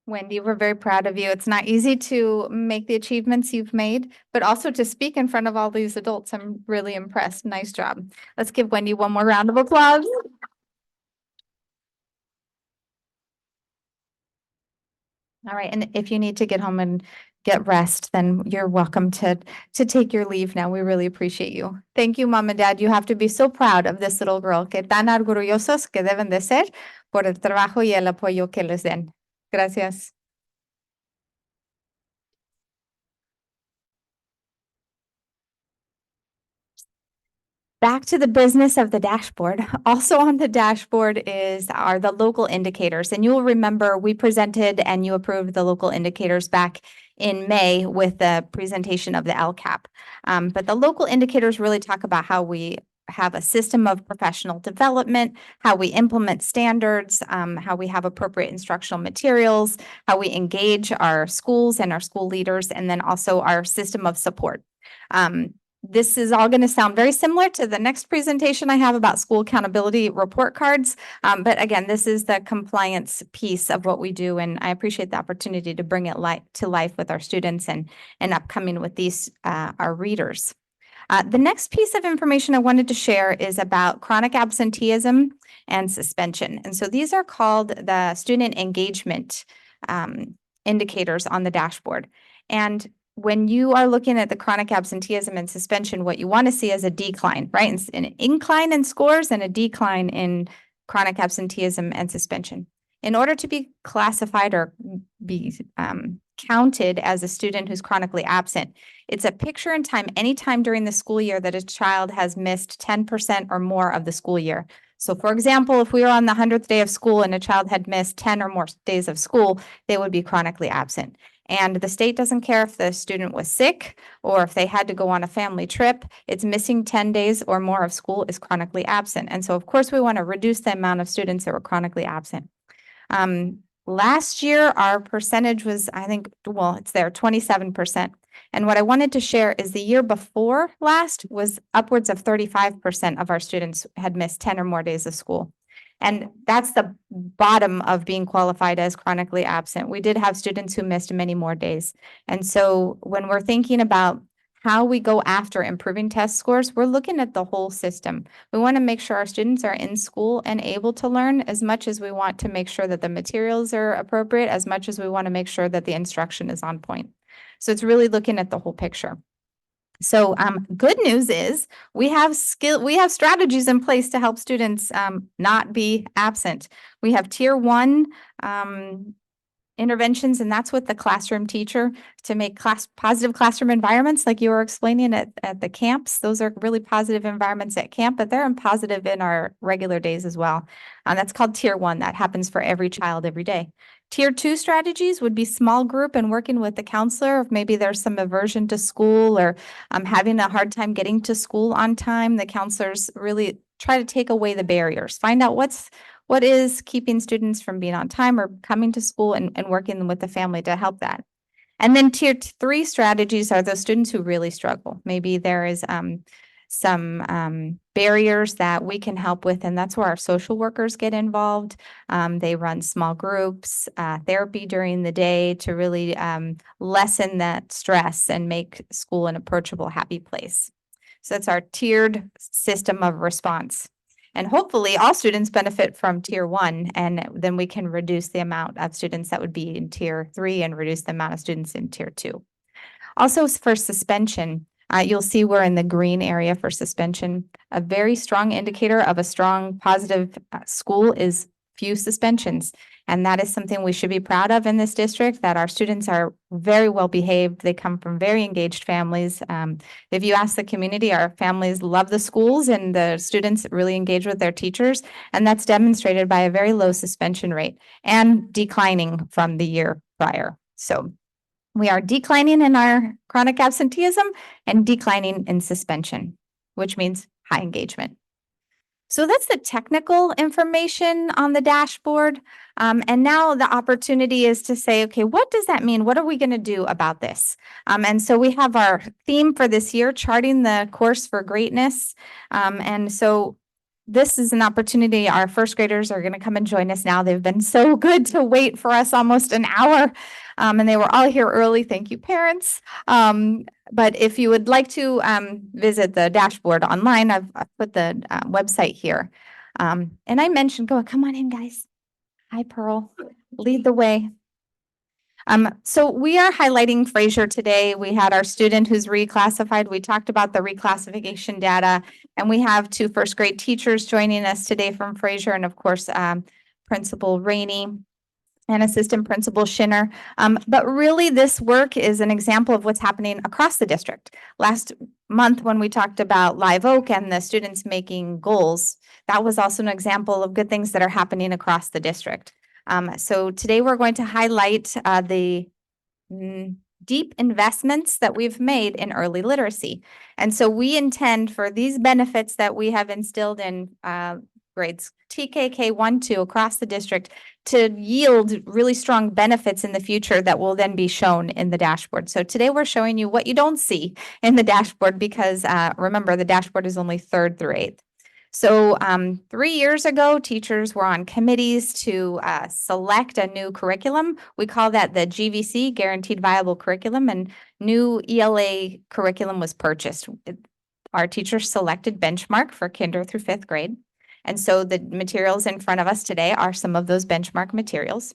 Wendy, we're very proud of you. It's not easy to make the achievements you've made, but also to speak in front of all these adults. I'm really impressed. Nice job. Let's give Wendy one more round of applause. All right, and if you need to get home and get rest, then you're welcome to take your leave now. We really appreciate you. Thank you, Mom and Dad. You have to be so proud of this little girl. Que tan orgullosos que deben de ser por el trabajo y el apoyo que les den. Gracias. Back to the business of the dashboard. Also on the dashboard are the local indicators. And you will remember we presented and you approved the local indicators back in May with the presentation of the LCAP. But the local indicators really talk about how we have a system of professional development, how we implement standards, how we have appropriate instructional materials, how we engage our schools and our school leaders, and then also our system of support. This is all going to sound very similar to the next presentation I have about school accountability report cards. But again, this is the compliance piece of what we do. And I appreciate the opportunity to bring it to life with our students and upcoming with these, our readers. The next piece of information I wanted to share is about chronic absenteeism and suspension. And so these are called the student engagement indicators on the dashboard. And when you are looking at the chronic absenteeism and suspension, what you want to see is a decline, right? An incline in scores and a decline in chronic absenteeism and suspension. In order to be classified or be counted as a student who's chronically absent, it's a picture in time anytime during the school year that a child has missed 10% or more of the school year. So for example, if we were on the 100th day of school and a child had missed 10 or more days of school, they would be chronically absent. And the state doesn't care if the student was sick or if they had to go on a family trip. It's missing 10 days or more of school is chronically absent. And so of course we want to reduce the amount of students that were chronically absent. Last year, our percentage was, I think, well, it's there, 27%. And what I wanted to share is the year before last was upwards of 35% of our students had missed 10 or more days of school. And that's the bottom of being qualified as chronically absent. We did have students who missed many more days. And so when we're thinking about how we go after improving test scores, we're looking at the whole system. We want to make sure our students are in school and able to learn as much as we want to make sure that the materials are appropriate, as much as we want to make sure that the instruction is on point. So it's really looking at the whole picture. So good news is we have strategies in place to help students not be absent. We have tier 1 interventions, and that's with the classroom teacher to make positive classroom environments like you were explaining at the camps. Those are really positive environments at camp, but they're positive in our regular days as well. That's called tier 1. That happens for every child every day. Tier 2 strategies would be small group and working with the counselor if maybe there's some aversion to school or having a hard time getting to school on time. The counselors really try to take away the barriers, find out what is keeping students from being on time or coming to school and working with the family to help that. And then tier 3 strategies are those students who really struggle. Maybe there is some barriers that we can help with, and that's where our social workers get involved. They run small groups, therapy during the day to really lessen that stress and make school an approachable, happy place. So that's our tiered system of response. And hopefully all students benefit from tier 1, and then we can reduce the amount of students that would be in tier 3 and reduce the amount of students in tier 2. Also for suspension, you'll see we're in the green area for suspension. A very strong indicator of a strong positive school is few suspensions. And that is something we should be proud of in this district, that our students are very well behaved. They come from very engaged families. If you ask the community, our families love the schools and the students really engage with their teachers. And that's demonstrated by a very low suspension rate and declining from the year prior. So we are declining in our chronic absenteeism and declining in suspension, which means high engagement. So that's the technical information on the dashboard. And now the opportunity is to say, okay, what does that mean? What are we going to do about this? And so we have our theme for this year, charting the course for greatness. And so this is an opportunity. Our first graders are going to come and join us now. They've been so good to wait for us almost an hour. And they were all here early. Thank you, parents. But if you would like to visit the dashboard online, I've put the website here. And I mentioned, come on in, guys. Hi, Pearl. Lead the way. So we are highlighting Fraser today. We had our student who's reclassified. We talked about the reclassification data, and we have 2 first grade teachers joining us today from Fraser, and of course, Principal Rainey and Assistant Principal Schinner. But really, this work is an example of what's happening across the district. Last month, when we talked about Live Oak and the students making goals, that was also an example of good things that are happening across the district. So today we're going to highlight the deep investments that we've made in early literacy. And so we intend for these benefits that we have instilled in grades TKK 1-2 across the district to yield really strong benefits in the future that will then be shown in the dashboard. So today we're showing you what you don't see in the dashboard because remember, the dashboard is only 3rd through 8th. So 3 years ago, teachers were on committees to select a new curriculum. We call that the GVC, Guaranteed Viable Curriculum, and new ELA curriculum was purchased. Our teachers selected benchmark for kinder through 5th grade. And so the materials in front of us today are some of those benchmark materials.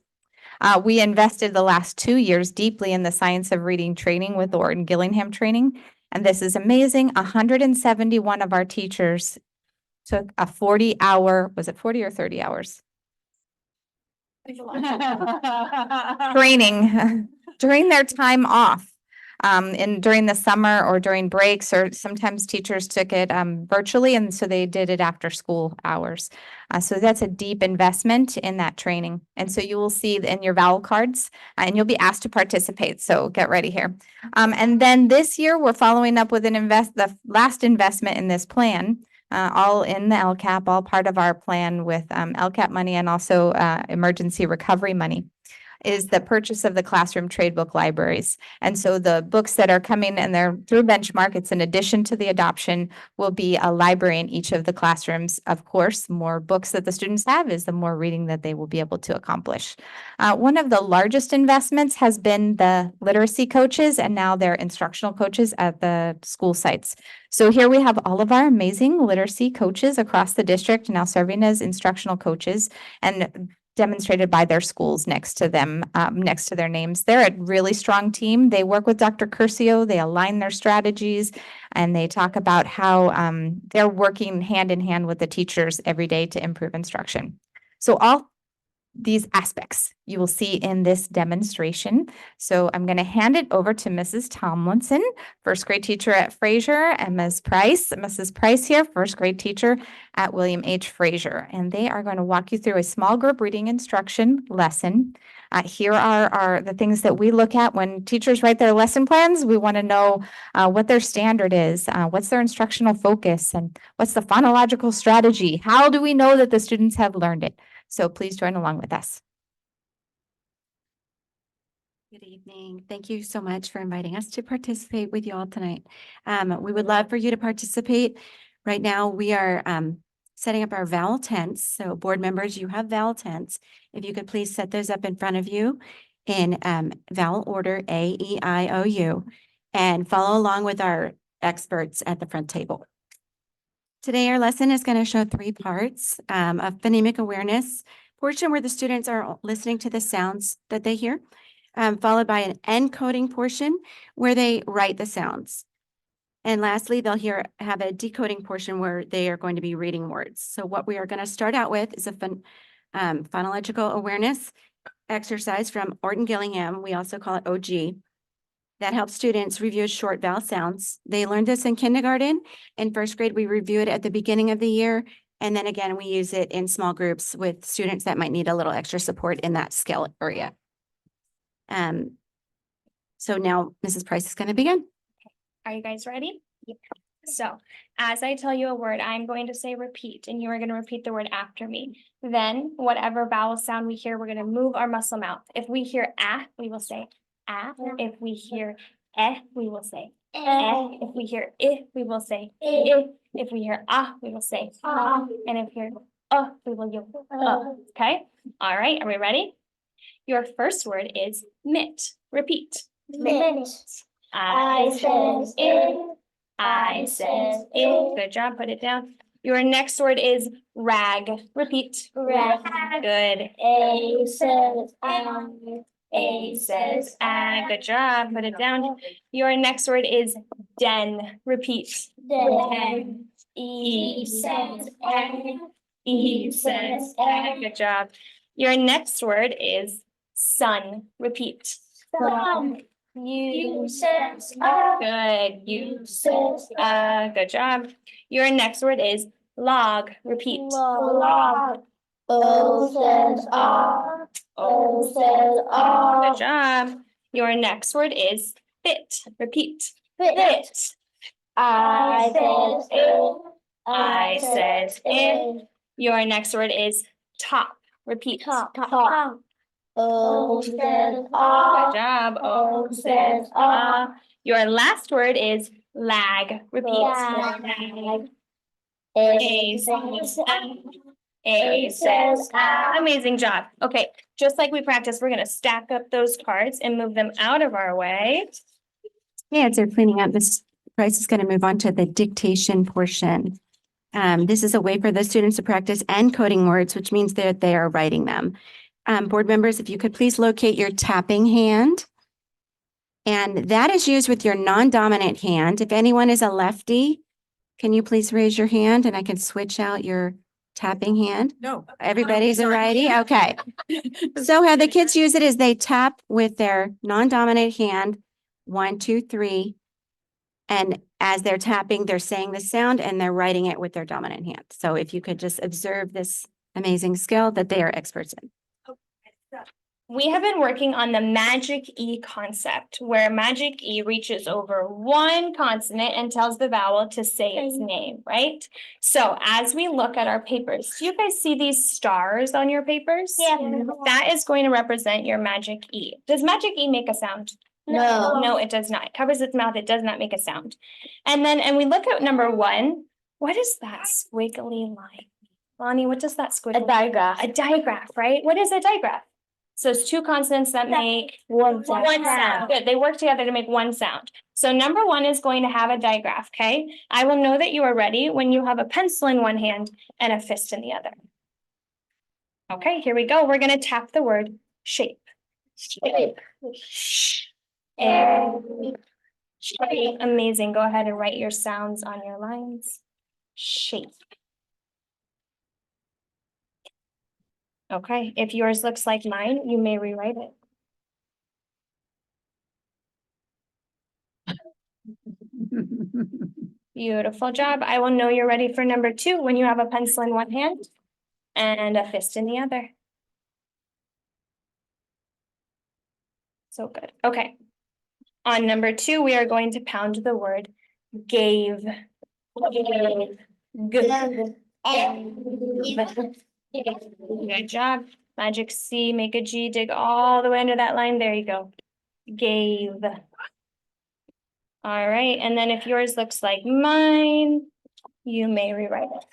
We invested the last 2 years deeply in the science of reading training with the Orton Gillingham training. And this is amazing. 171 of our teachers took a 40-hour, was it 40 or 30 hours? Training during their time off. During the summer or during breaks, or sometimes teachers took it virtually, and so they did it after school hours. So that's a deep investment in that training. And so you will see in your vowel cards, and you'll be asked to participate. So get ready here. And then this year, we're following up with the last investment in this plan. All in the LCAP, all part of our plan with LCAP money and also emergency recovery money, is the purchase of the classroom trade book libraries. And so the books that are coming and they're through benchmark, it's in addition to the adoption, will be a library in each of the classrooms. Of course, more books that the students have is the more reading that they will be able to accomplish. One of the largest investments has been the literacy coaches and now they're instructional coaches at the school sites. So here we have all of our amazing literacy coaches across the district now serving as instructional coaches and demonstrated by their schools next to them, next to their names. They're a really strong team. They work with Dr. Curcio, they align their strategies, and they talk about how they're working hand in hand with the teachers every day to improve instruction. So all these aspects you will see in this demonstration. So I'm going to hand it over to Mrs. Tomlinson, first grade teacher at Fraser, and Ms. Price, Mrs. Price here, first grade teacher at William H. Fraser. And they are going to walk you through a small group reading instruction lesson. Here are the things that we look at when teachers write their lesson plans. We want to know what their standard is, what's their instructional focus, and what's the phonological strategy. How do we know that the students have learned it? So please join along with us. Good evening. Thank you so much for inviting us to participate with you all tonight. We would love for you to participate. Right now, we are setting up our vowel tents. So board members, you have vowel tents. If you could please set those up in front of you in vowel order A, E, I, O, U, and follow along with our experts at the front table. Today, our lesson is going to show 3 parts of phonemic awareness portion where the students are listening to the sounds that they hear, followed by an encoding portion where they write the sounds. And lastly, they'll have a decoding portion where they are going to be reading words. So what we are going to start out with is a phonological awareness exercise from Orton Gillingham. We also call it OG. That helps students review short vowel sounds. They learned this in kindergarten. In first grade, we review it at the beginning of the year. And then again, we use it in small groups with students that might need a little extra support in that skill area. So now Mrs. Price is going to begin. Are you guys ready? Yeah. So as I tell you a word, I'm going to say repeat, and you are going to repeat the word after me. Then whatever vowel sound we hear, we're going to move our muscle mouth. If we hear ah, we will say ah. If we hear eh, we will say eh. If we hear I, we will say I. If we hear ah, we will say ah. And if we hear we will yo. Okay? All right, are we ready? Your first word is mitt. Repeat. Mitt. I says it. I says it. Good job. Put it down. Your next word is rag. Repeat. Rag. Good. A says I. A says good job, put it down. Your next word is den, repeat. Den. E says E says good job. Your next word is sun, repeat. Sun. You says good. You says good job. Your next word is log, repeat. Log. O says O says good job. Your next word is fit, repeat. Fit. I says it. I says it. Your next word is top, repeat. Top. O says good job. O says Your last word is lag, repeat. Lag. A says A says amazing job. Okay, just like we practiced, we're gonna stack up those cards and move them out of our way. Yeah, as they're cleaning up, Ms. Price is going to move on to the dictation portion. This is a way for the students to practice encoding words, which means that they are writing them. Board members, if you could please locate your tapping hand. And that is used with your non-dominant hand. If anyone is a lefty, can you please raise your hand and I can switch out your tapping hand? No. Everybody's a righty? Okay. So how the kids use it is they tap with their non-dominant hand, 1, 2, 3. And as they're tapping, they're saying the sound and they're writing it with their dominant hand. So if you could just observe this amazing skill that they are experts in. We have been working on the magic E concept, where magic E reaches over one consonant and tells the vowel to say its name, right? So as we look at our papers, do you guys see these stars on your papers? Yeah. That is going to represent your magic E. Does magic E make a sound? No. No, it does not. It covers its mouth. It does not make a sound. And we look at number 1. What is that squiggly line? Lonnie, what does that squiggly? A digraph. A digraph, right? What is a digraph? So it's two consonants that make One sound. one sound. Good. They work together to make one sound. So number 1 is going to have a digraph, okay? I will know that you are ready when you have a pencil in one hand and a fist in the other. Okay, here we go. We're going to tap the word shape. Shape. Shape. Amazing. Go ahead and write your sounds on your lines. Shape. Okay, if yours looks like mine, you may rewrite it. Beautiful job. I will know you're ready for number 2 when you have a pencil in one hand and a fist in the other. So good. Okay. On number 2, we are going to pound the word gave. Good. Good job. Magic C, make a G, dig all the way under that line. There you go. Gave. All right, and then if yours looks like mine, you may rewrite it.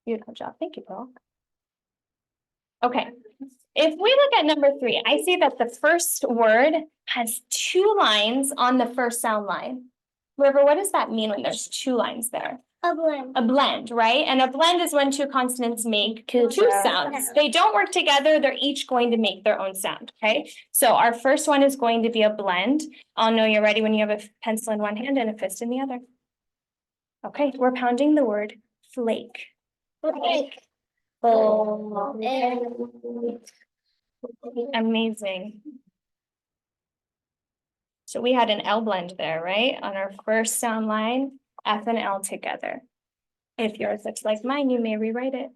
Beautiful job. Thank you, Pearl. Okay, if we look at number 3, I see that the first word has 2 lines on the first sound line. River, what does that mean when there's 2 lines there? A blend. A blend, right? And a blend is when 2 consonants make 2 sounds. They don't work together. They're each going to make their own sound, okay? So our first one is going to be a blend. I'll know you're ready when you have a pencil in one hand and a fist in the other. Okay, we're pounding the word flake. Flake. Amazing. So we had an L blend there, right? On our first sound line, F and L together. If yours looks like mine, you may rewrite it.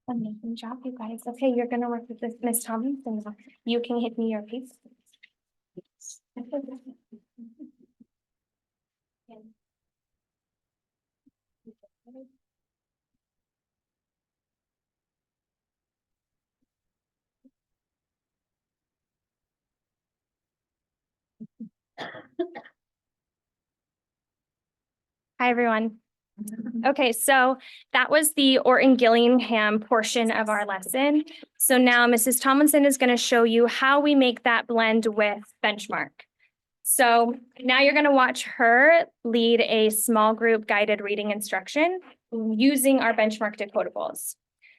Amazing job, you guys. Okay, you're gonna work with this Miss Tomlinson now. You can hit me your piece. Hi, everyone. Okay, so that was the Orton-Gillingham portion of our lesson. So now Mrs. Tomlinson is going to show you how we make that blend with benchmark. So now you're going to watch her lead a small group guided reading instruction using our benchmark decodables.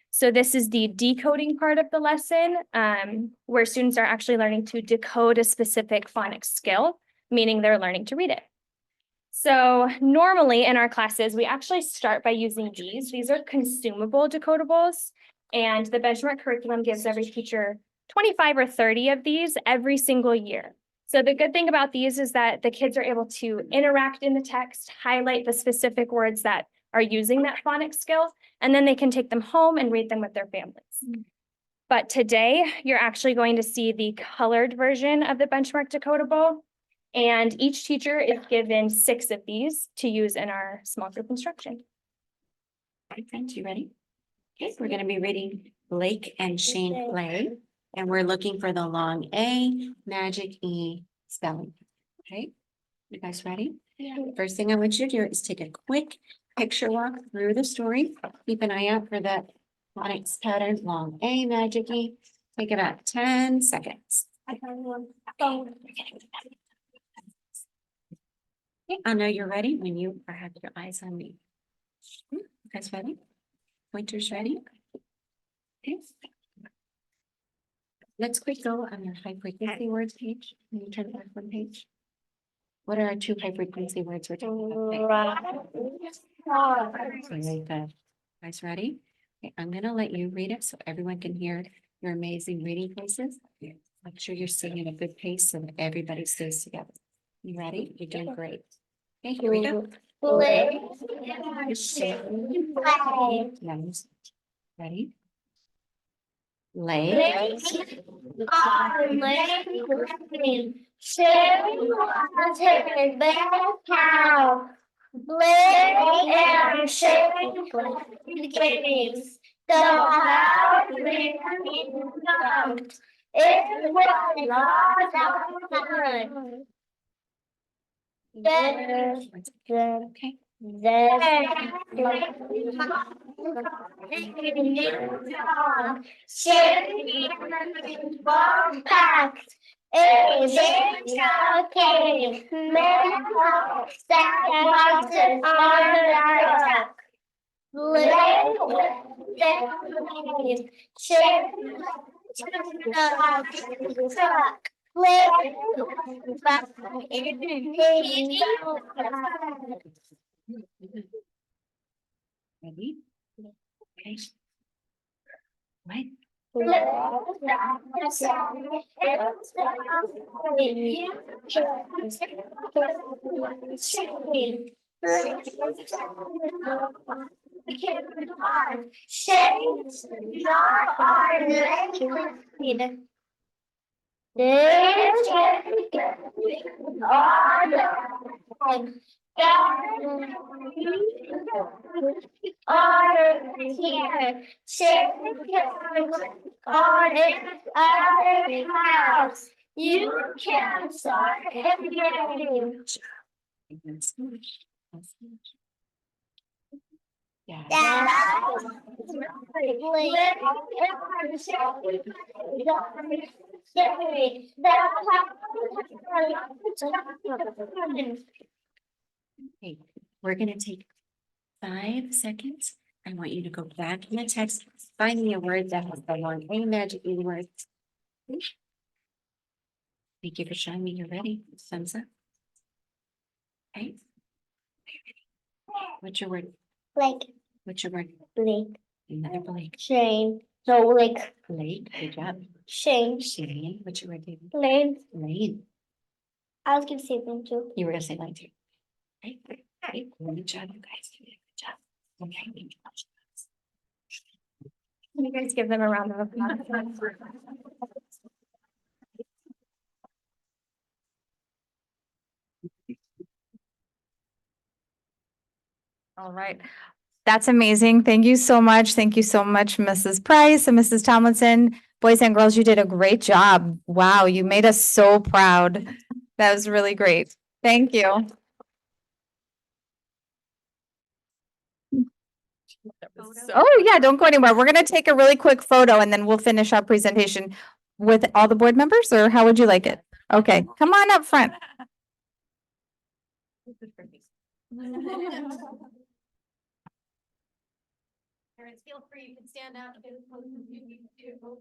So this is the decoding part of the lesson, where students are actually learning to decode a specific phonics skill, meaning they're learning to read it. So normally in our classes, we actually start by using these. These are consumable decodables, and the benchmark curriculum gives every teacher 25 or 30 of these every single year. So the good thing about these is that the kids are able to interact in the text, highlight the specific words that are using that phonics skill, and then they can take them home and read them with their families. But today, you're actually going to see the colored version of the benchmark decodable, and each teacher is given 6 of these to use in our small group instruction. All right, friends, you ready? Okay, we're going to be reading Blake and Shane Play, and we're looking for the long A, magic E spelling. Okay, you guys ready? Yeah. First thing I want you to do is take a quick picture walk through the story. Keep an eye out for that phonics pattern, long A, magic E. Take about 10 seconds. Okay, I know you're ready when you have your eyes on me. You guys ready? Pointers ready? Okay. Let's quick go on your high frequency words page. Can you turn back one page? What are our 2 high frequency words we're talking about? Very good. Guys ready? Okay, I'm gonna let you read it so everyone can hear your amazing reading voices. Make sure you're singing at a good pace so that everybody stays together. You ready? You're doing great. Okay, here we go. Nice. Ready? Lay. and sharing games. The house is it was lost outside. Okay. Ready? Okay. Right. You can start everything. Okay, we're gonna take 5 seconds. I want you to go back in the text, find me a word that has the long A magic E word. Thank you for showing me you're ready. Thumbs up. Okay. What's your word? Blake. What's your word? Blake. Another Blake. Shane. No, Blake. Blake, good job. Shane. Shane, what's your word, David? Lane. Lane. I was gonna say them too. You were gonna say Lane too. Okay, great. Good job, you guys. Good job. Okay. Can you guys give them a round of applause? All right. That's amazing. Thank you so much. Thank you so much, Mrs. Price and Mrs. Tomlinson. Boys and girls, you did a great job. Wow, you made us so proud. That was really great. Thank you. Oh, yeah, don't go anywhere. We're going to take a really quick photo and then we'll finish our presentation with all the board members, or how would you like it? Okay, come on up front. Parents, feel free, you can stand out and get as close as you need to.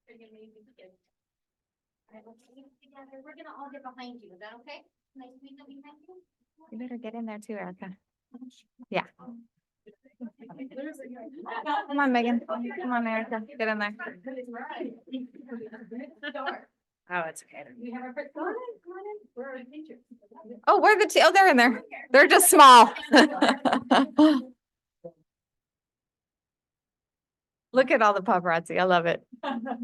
Pretty amazing kids. All right, let's leave it together. We're gonna all get behind you. Is that okay? Nice to meet you behind you. You better get in there too, Erica. Yeah. Come on, Megan. Come on, Erica. Get in there. Oh, it's okay. Oh, where are the oh, they're in there. They're just small. Look at all the paparazzi. I love it. Have a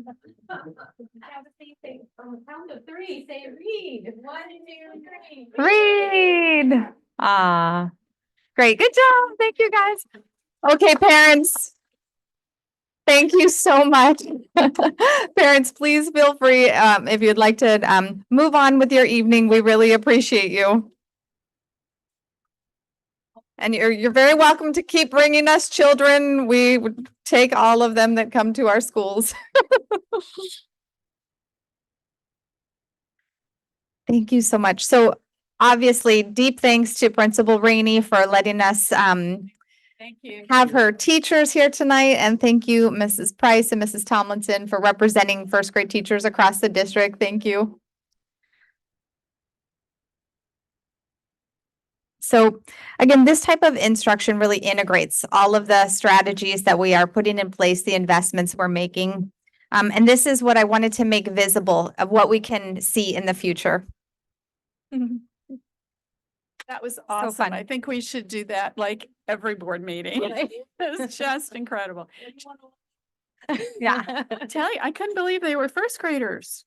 seat. From the count of three, say read. 1, 2, 3. Read. Ah, great. Good job. Thank you, guys. Okay, parents. Thank you so much. Parents, please feel free if you'd like to move on with your evening. We really appreciate you. And you're very welcome to keep bringing us children. We would take all of them that come to our schools. Thank you so much. So obviously, deep thanks to Principal Rainey for letting us Thank you. have her teachers here tonight. And thank you, Mrs. Price and Mrs. Tomlinson, for representing first grade teachers across the district. Thank you. So again, this type of instruction really integrates all of the strategies that we are putting in place, the investments we're making. And this is what I wanted to make visible of what we can see in the future. That was awesome. fun. I think we should do that like every board meeting. It's just incredible. Yeah. I tell you, I couldn't believe they were first graders.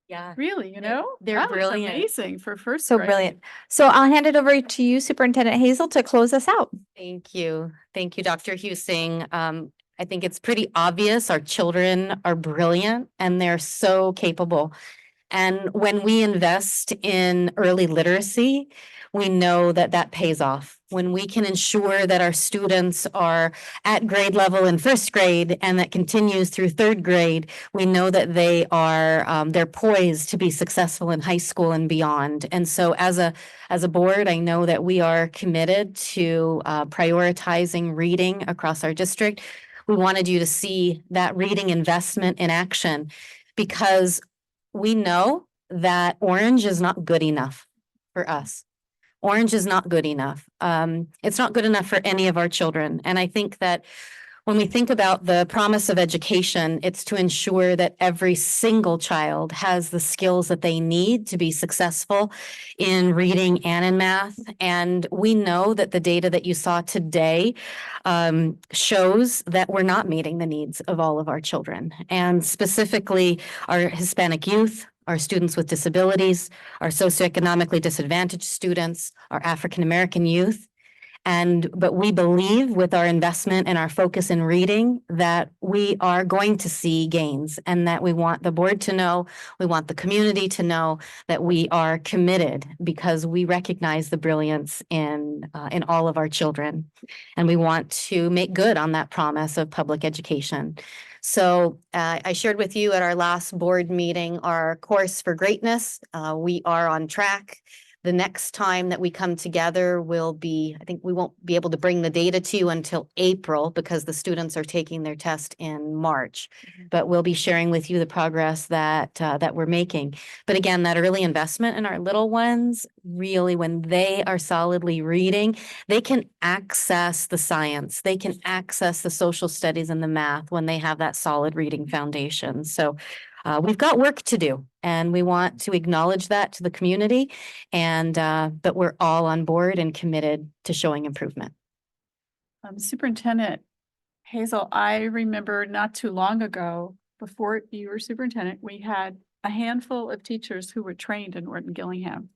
Yeah. Really, you know? They're That was brilliant. amazing for first So grade. brilliant. So I'll hand it over to you, Superintendent Hazel, to close us out. Thank you. Thank you, Dr. Husing. I think it's pretty obvious our children are brilliant and they're so capable. And when we invest in early literacy, we know that that pays off. When we can ensure that our students are at grade level in first grade and that continues through third grade, we know that they are they're poised to be successful in high school and beyond. And so as a board, I know that we are committed to prioritizing reading across our district. We wanted you to see that reading investment in action because we know that orange is not good enough for us. Orange is not good enough. It's not good enough for any of our children. And I think that when we think about the promise of education, it's to ensure that every single child has the skills that they need to be successful in reading and in math. And we know that the data that you saw today shows that we're not meeting the needs of all of our children, and specifically our Hispanic youth, our students with disabilities, our socioeconomically disadvantaged students, our African American youth. But we believe with our investment and our focus in reading that we are going to see gains, and that we want the board to know, we want the community to know that we are committed because we recognize the brilliance in all of our children. And we want to make good on that promise of public education. So I shared with you at our last board meeting our course for greatness. We are on track. The next time that we come together will be, I think we won't be able to bring the data to you until April because the students are taking their test in March. But we'll be sharing with you the progress that we're making. But again, that early investment in our little ones, really when they are solidly reading, they can access the science, they can access the social studies and the math when they have that solid reading foundation. So we've got work to do, and we want to acknowledge that to the community, and but we're all on board and committed to showing improvement. Superintendent Hazel, I remember not too long ago, before you were superintendent, we had a handful of teachers who were trained in Norton Gillingham.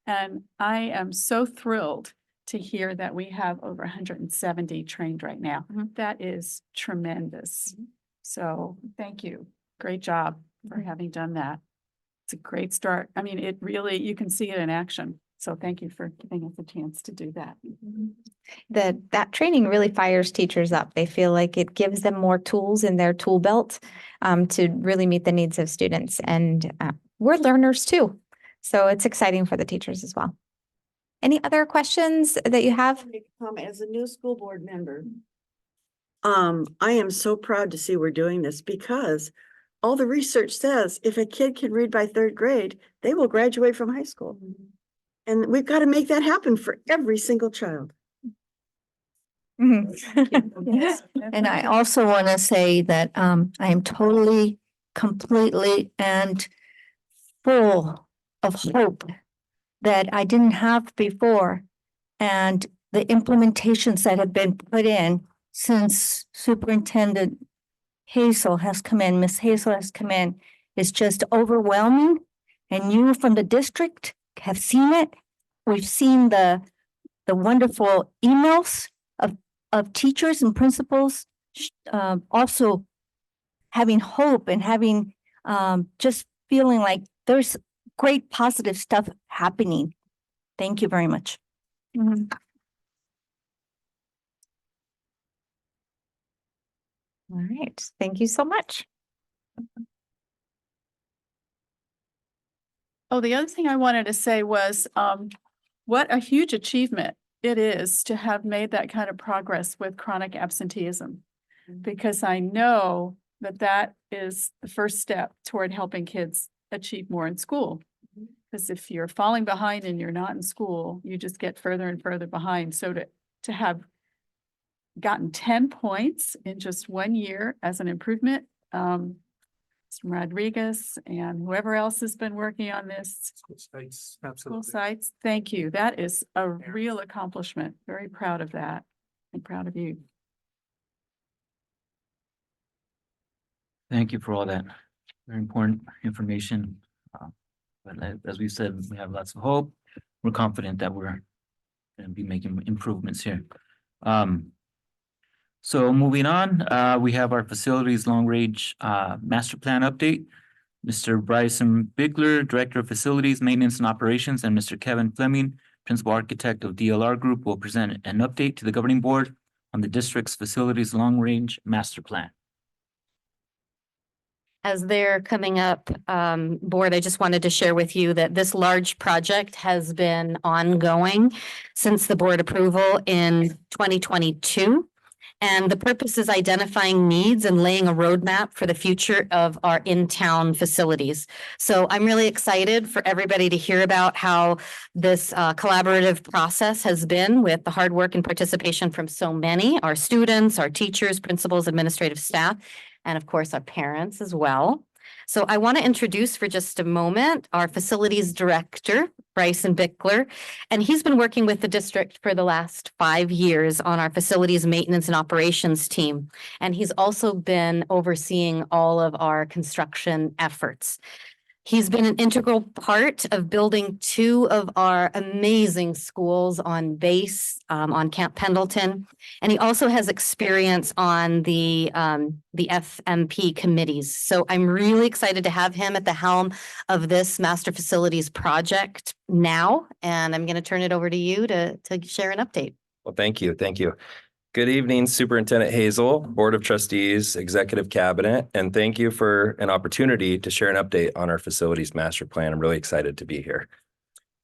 And I am so thrilled to hear that we have over 170 trained right now. That is tremendous. So thank you. Great job for having done that. It's a great start. I mean, it really, you can see it in action. So thank you for giving us a chance to do that. That training really fires teachers up. They feel like it gives them more tools in their tool belt to really meet the needs of students. And we're learners too. So it's exciting for the teachers as well. Any other questions that you have? As a new school board member, I am so proud to see we're doing this because all the research says if a kid can read by third grade, they will graduate from high school. And we've got to make that happen for every single child. Yes. And I also want to say that I am totally, completely, and full of hope that I didn't have before. And the implementations that have been put in since Superintendent Hazel has come in, Miss Hazel has come in, is just overwhelming. And you from the district have seen it. We've seen the wonderful emails of teachers and principals, also having hope and having just feeling like there's great positive stuff happening. Thank you very much. All right, thank you so much. Oh, the other thing I wanted to say was, what a huge achievement it is to have made that kind of progress with chronic absenteeism. Because I know that that is the first step toward helping kids achieve more in school. Because if you're falling behind and you're not in school, you just get further and further behind. So to have gotten 10 points in just 1 year as an improvement, Mr. Rodriguez and whoever else has been working on this. School sites, School sites, thank you. That is a real accomplishment. Very proud of that and proud of you. Thank you for all that very important information. But as we said, we have lots of hope. We're confident that we're going to be making improvements here. So moving on, we have our facilities long-range master plan update. Mr. Bryson Bigler, Director of Facilities, Maintenance and Operations, and Mr. Kevin Fleming, Principal Architect of DLR Group, will present an update to the governing board on the district's facilities long-range master plan. As they're coming up, board, I just wanted to share with you that this large project has been ongoing since the board approval in 2022. And the purpose is identifying needs and laying a roadmap for the future of our in-town facilities. So I'm really excited for everybody to hear about how this collaborative process has been with the hard work and participation from so many, our students, our teachers, principals, administrative staff, and of course, our parents as well. So I want to introduce for just a moment our facilities director, Bryson Bickler, and he's been working with the district for the last 5 years on our facilities maintenance and operations team. And he's also been overseeing all of our construction efforts. He's been an integral part of building 2 of our amazing schools on base on Camp Pendleton. And he also has experience on the FMP committees. So I'm really excited to have him at the helm of this master facilities project now. And I'm going to turn it over to you to share an update. Well, thank you. Thank you. Good evening, Superintendent Hazel, Board of Trustees, Executive Cabinet, and thank you for an opportunity to share an update on our facilities master plan. I'm really excited to be here.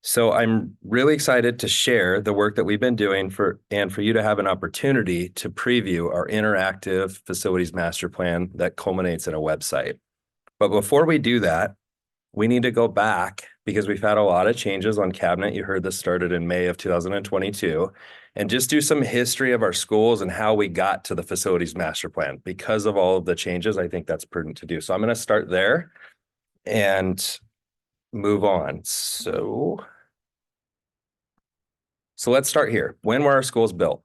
So I'm really excited to share the work that we've been doing for you to have an opportunity to preview our interactive facilities master plan that culminates in a website. But before we do that, we need to go back because we've had a lot of changes on cabinet. You heard this started in May of 2022, and just do some history of our schools and how we got to the facilities master plan. Because of all of the changes, I think that's prudent to do. So I'm going to start there and move on. So let's start here. When were our schools built?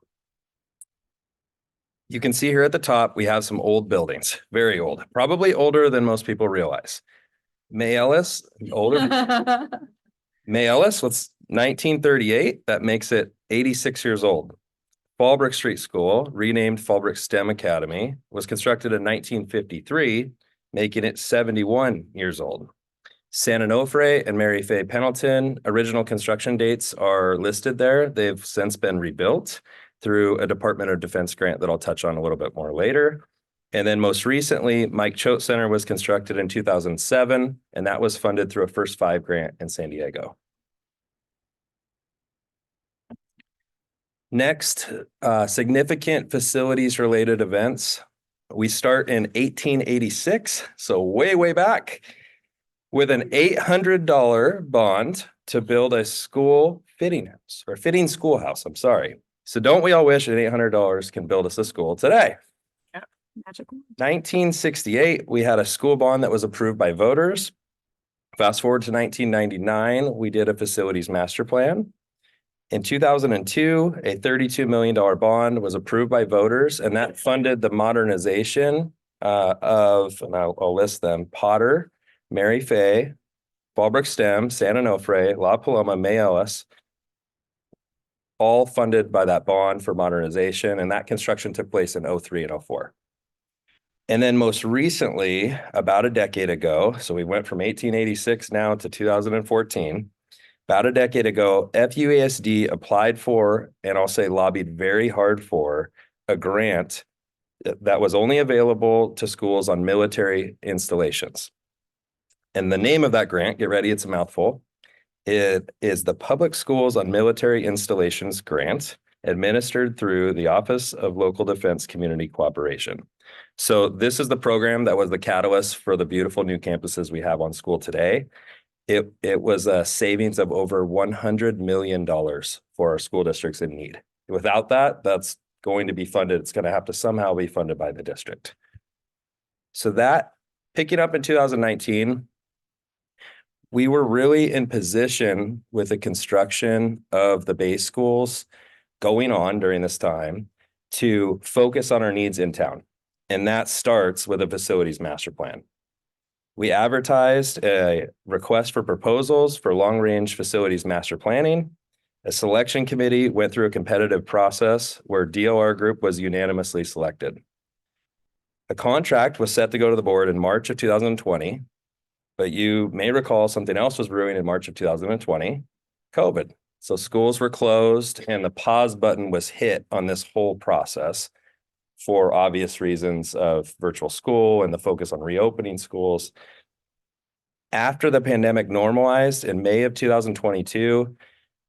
You can see here at the top, we have some old buildings, very old, probably older than most people realize. May Ellis, older. May Ellis, what's 1938? That makes it 86 years old. Fallbrook Street School, renamed Fallbrook STEM Academy, was constructed in 1953, making it 71 years old. San Onofre and Mary Fay Pendleton, original construction dates are listed there. They've since been rebuilt through a Department of Defense grant that I'll touch on a little bit more later. And then most recently, Mike Choate Center was constructed in 2007, and that was funded through a First 5 grant in San Diego. Next, significant facilities related events. We start in 1886, so way back, with an $800 bond to build a school fitting house, or fitting schoolhouse, I'm sorry. So don't we all wish that $800 can build us a school today? Yeah, magical. 1968, we had a school bond that was approved by voters. Fast forward to 1999, we did a facilities master plan. In 2002, a $32 million bond was approved by voters, and that funded the modernization of, and I'll list them, Potter, Mary Fay, Fallbrook STEM, San Onofre, La Paloma, May Ellis, all funded by that bond for modernization, and that construction took place in 03 and 04. And then most recently, about a decade ago, so we went from 1886 now to 2014, about a decade ago, FUESD applied for, and I'll say lobbied very hard for, a grant that was only available to schools on military installations. And the name of that grant, get ready, it's a mouthful. It is the Public Schools on Military Installations Grant, administered through the Office of Local Defense Community Cooperation. So this is the program that was the catalyst for the beautiful new campuses we have on school today. It was a savings of over $100 million for our school districts in need. Without that, that's going to be funded. It's going to have to somehow be funded by the district. So that, picking up in 2019, we were really in position with the construction of the base schools going on during this time to focus on our needs in town. And that starts with a facilities master plan. We advertised a request for proposals for long-range facilities master planning. A selection committee went through a competitive process where DLR Group was unanimously selected. A contract was set to go to the board in March of 2020, but you may recall something else was brewing in March of 2020, COVID. So schools were closed and the pause button was hit on this whole process for obvious reasons of virtual school and the focus on reopening schools. After the pandemic normalized in May of 2022,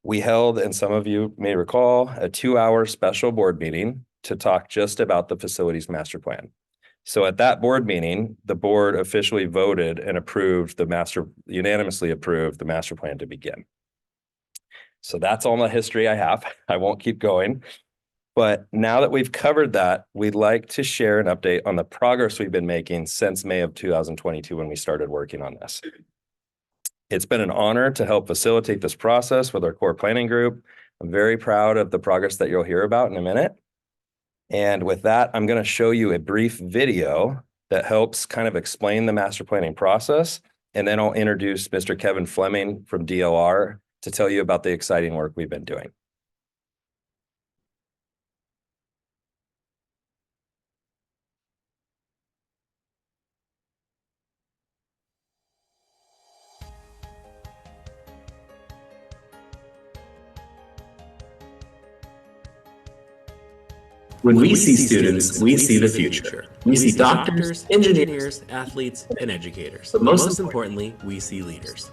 we held, and some of you may recall, a 2-hour special board meeting to talk just about the facilities master plan. So at that board meeting, the board officially voted and unanimously approved the master plan to begin. So that's all the history I have. I won't keep going. But now that we've covered that, we'd like to share an update on the progress we've been making since May of 2022 when we started working on this. It's been an honor to help facilitate this process with our core planning group. I'm very proud of the progress that you'll hear about in a minute. And with that, I'm going to show you a brief video that helps kind of explain the master planning process. And then I'll introduce Mr. Kevin Fleming from DLR to tell you about the exciting work we've been doing. When we see students, we see the future. We see doctors, engineers, athletes, and educators. But most importantly, we see leaders.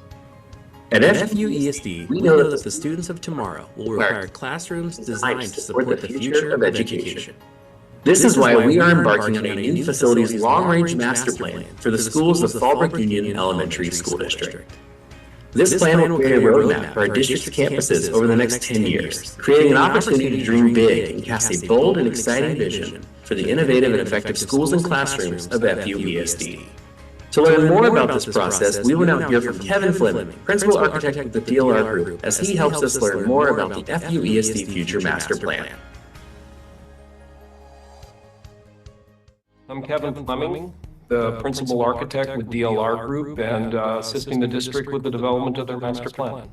At FUESD, we know that the students of tomorrow will require classrooms designed to support the future of education. This is why we are embarking on a new facilities long-range master plan for the schools of Fallbrook Union Elementary School District. This plan will create a roadmap for our district's campuses over the next 10 years, creating an opportunity to dream big and cast a bold and exciting vision for the innovative and effective schools and classrooms of FUESD. To learn more about this process, we will now hear from Kevin Fleming, Principal Architect of the DLR Group, as he helps us learn more about the FUESD Future Master Plan. I'm Kevin Fleming, the Principal Architect with DLR Group and assisting the district with the development of their master plan.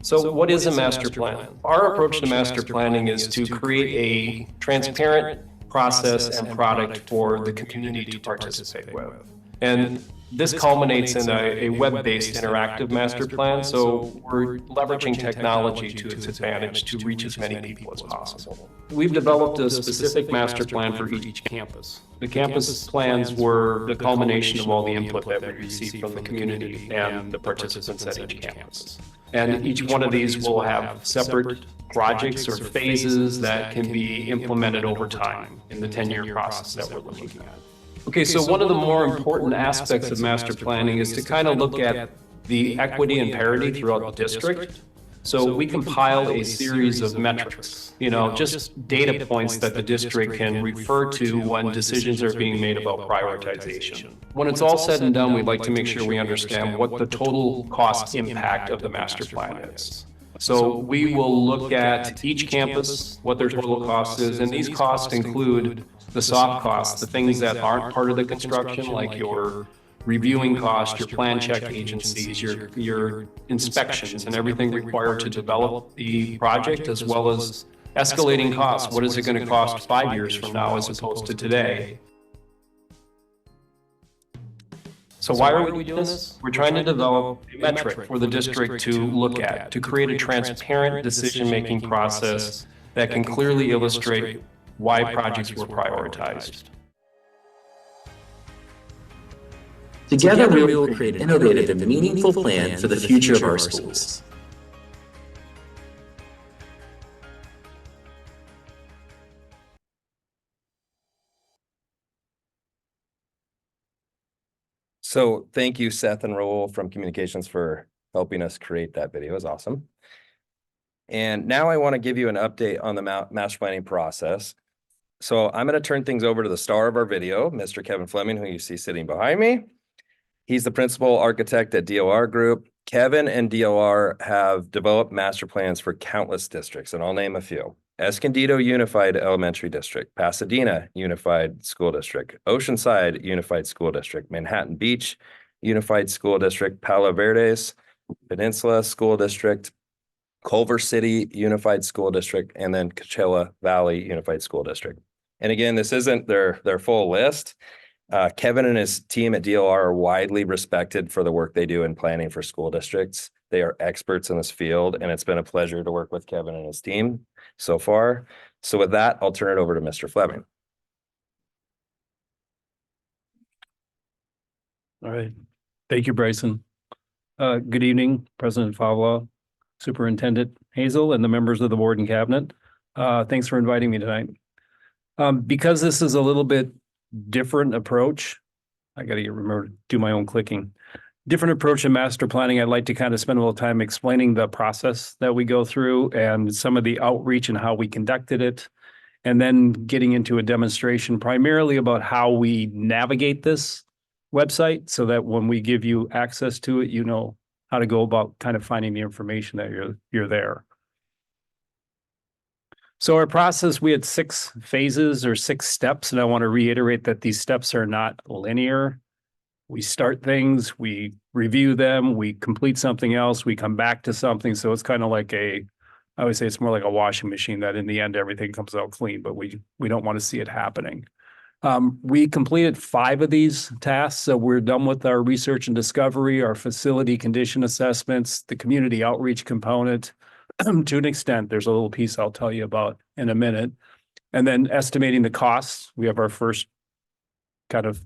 So what is a master plan? Our approach to master planning is to create a transparent process and product for the community to participate with. And this culminates in a web-based interactive master plan. So we're leveraging technology to its advantage to reach as many people as possible. We've developed a specific master plan for each campus. The campus plans were the culmination of all the input that we received from the community and the participants at each campus. And each one of these will have separate projects or phases that can be implemented over time in the 10-year process that we're looking at. Okay, so one of the more important aspects of master planning is to kind of look at the equity and parity throughout the district. So we compile a series of metrics, just data points that the district can refer to when decisions are being made about prioritization. When it's all said and done, we'd like to make sure we understand what the total cost impact of the master plan is. So we will look at each campus, what their total cost is, and these costs include the soft costs, the things that aren't part of the construction, like your reviewing costs, your plan check agencies, your inspections, and everything required to develop the project, as well as escalating costs. What is it going to cost 5 years from now as opposed to today? So why are we doing this? We're trying to develop a metric for the district to look at, to create a transparent decision-making process that can clearly illustrate why projects were prioritized. Together, we will create an innovative and meaningful plan for the future of our schools. So thank you, Seth and Raul from Communications, for helping us create that video. It was awesome. And now I want to give you an update on the master planning process. So I'm going to turn things over to the star of our video, Mr. Kevin Fleming, who you see sitting behind me. He's the principal architect at DOR Group. Kevin and DOR have developed master plans for countless districts, and I'll name a few. Escondido Unified Elementary District, Pasadena Unified School District, Oceanside Unified School District, Manhattan Beach Unified School District, Palo Verdes Peninsula School District, Culver City Unified School District, and then Coachella Valley Unified School District. And again, this isn't their full list. Kevin and his team at DOR are widely respected for the work they do in planning for school districts. They are experts in this field, and it's been a pleasure to work with Kevin and his team so far. So with that, I'll turn it over to Mr. Fleming. All right. Thank you, Bryson. Good evening, President Favla, Superintendent Hazel, and the members of the board and cabinet. Thanks for inviting me tonight. Because this is a little bit different approach, I got to remember to do my own clicking. Different approach in master planning. I'd like to kind of spend a little time explaining the process that we go through and some of the outreach and how we conducted it, and then getting into a demonstration primarily about how we navigate this website so that when we give you access to it, you know how to go about kind of finding the information that you're there. So our process, we had 6 phases or 6 steps, and I want to reiterate that these steps are not linear. We start things, we review them, we complete something else, we come back to something. So it's kind of like I would say it's more like a washing machine that in the end, everything comes out clean, but we don't want to see it happening. We completed 5 of these tasks. So we're done with our research and discovery, our facility condition assessments, the community outreach component. To an extent, there's a little piece I'll tell you about in a minute. And then estimating the costs. We have our first kind of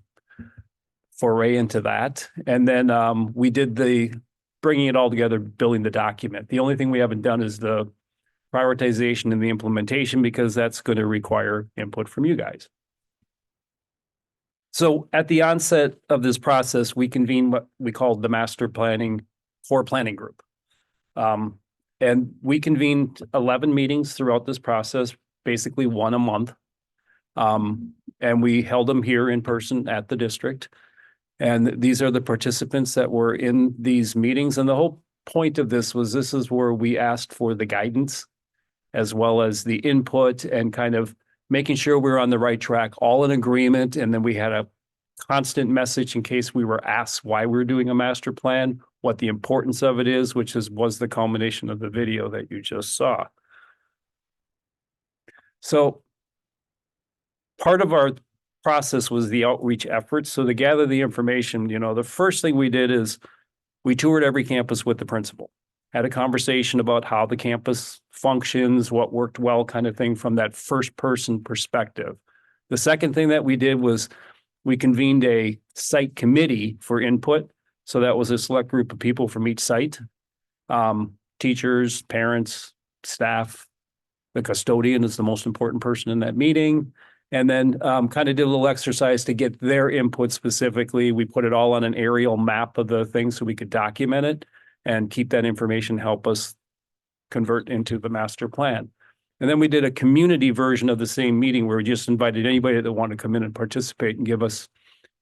foray into that. And then we did the bringing it all together, building the document. The only thing we haven't done is the prioritization and the implementation, because that's going to require input from you guys. So at the onset of this process, we convened what we called the master planning core planning group. And we convened 11 meetings throughout this process, basically 1 a month. And we held them here in person at the district. And these are the participants that were in these meetings. And the whole point of this is where we asked for the guidance as well as the input and kind of making sure we're on the right track, all in agreement. And then we had a constant message in case we were asked why we're doing a master plan, what the importance of it is, which was the culmination of the video that you just saw. So part of our process was the outreach efforts. So to gather the information, the first thing we did is we toured every campus with the principal, had a conversation about how the campus functions, what worked well, kind of thing from that first person perspective. The second thing that we did was we convened a site committee for input. So that was a select group of people from each site, teachers, parents, staff. The custodian is the most important person in that meeting. And then kind of did a little exercise to get their input specifically. We put it all on an aerial map of the thing so we could document it and keep that information, help us convert into the master plan. And then we did a community version of the same meeting where we just invited anybody that wanted to come in and participate and give us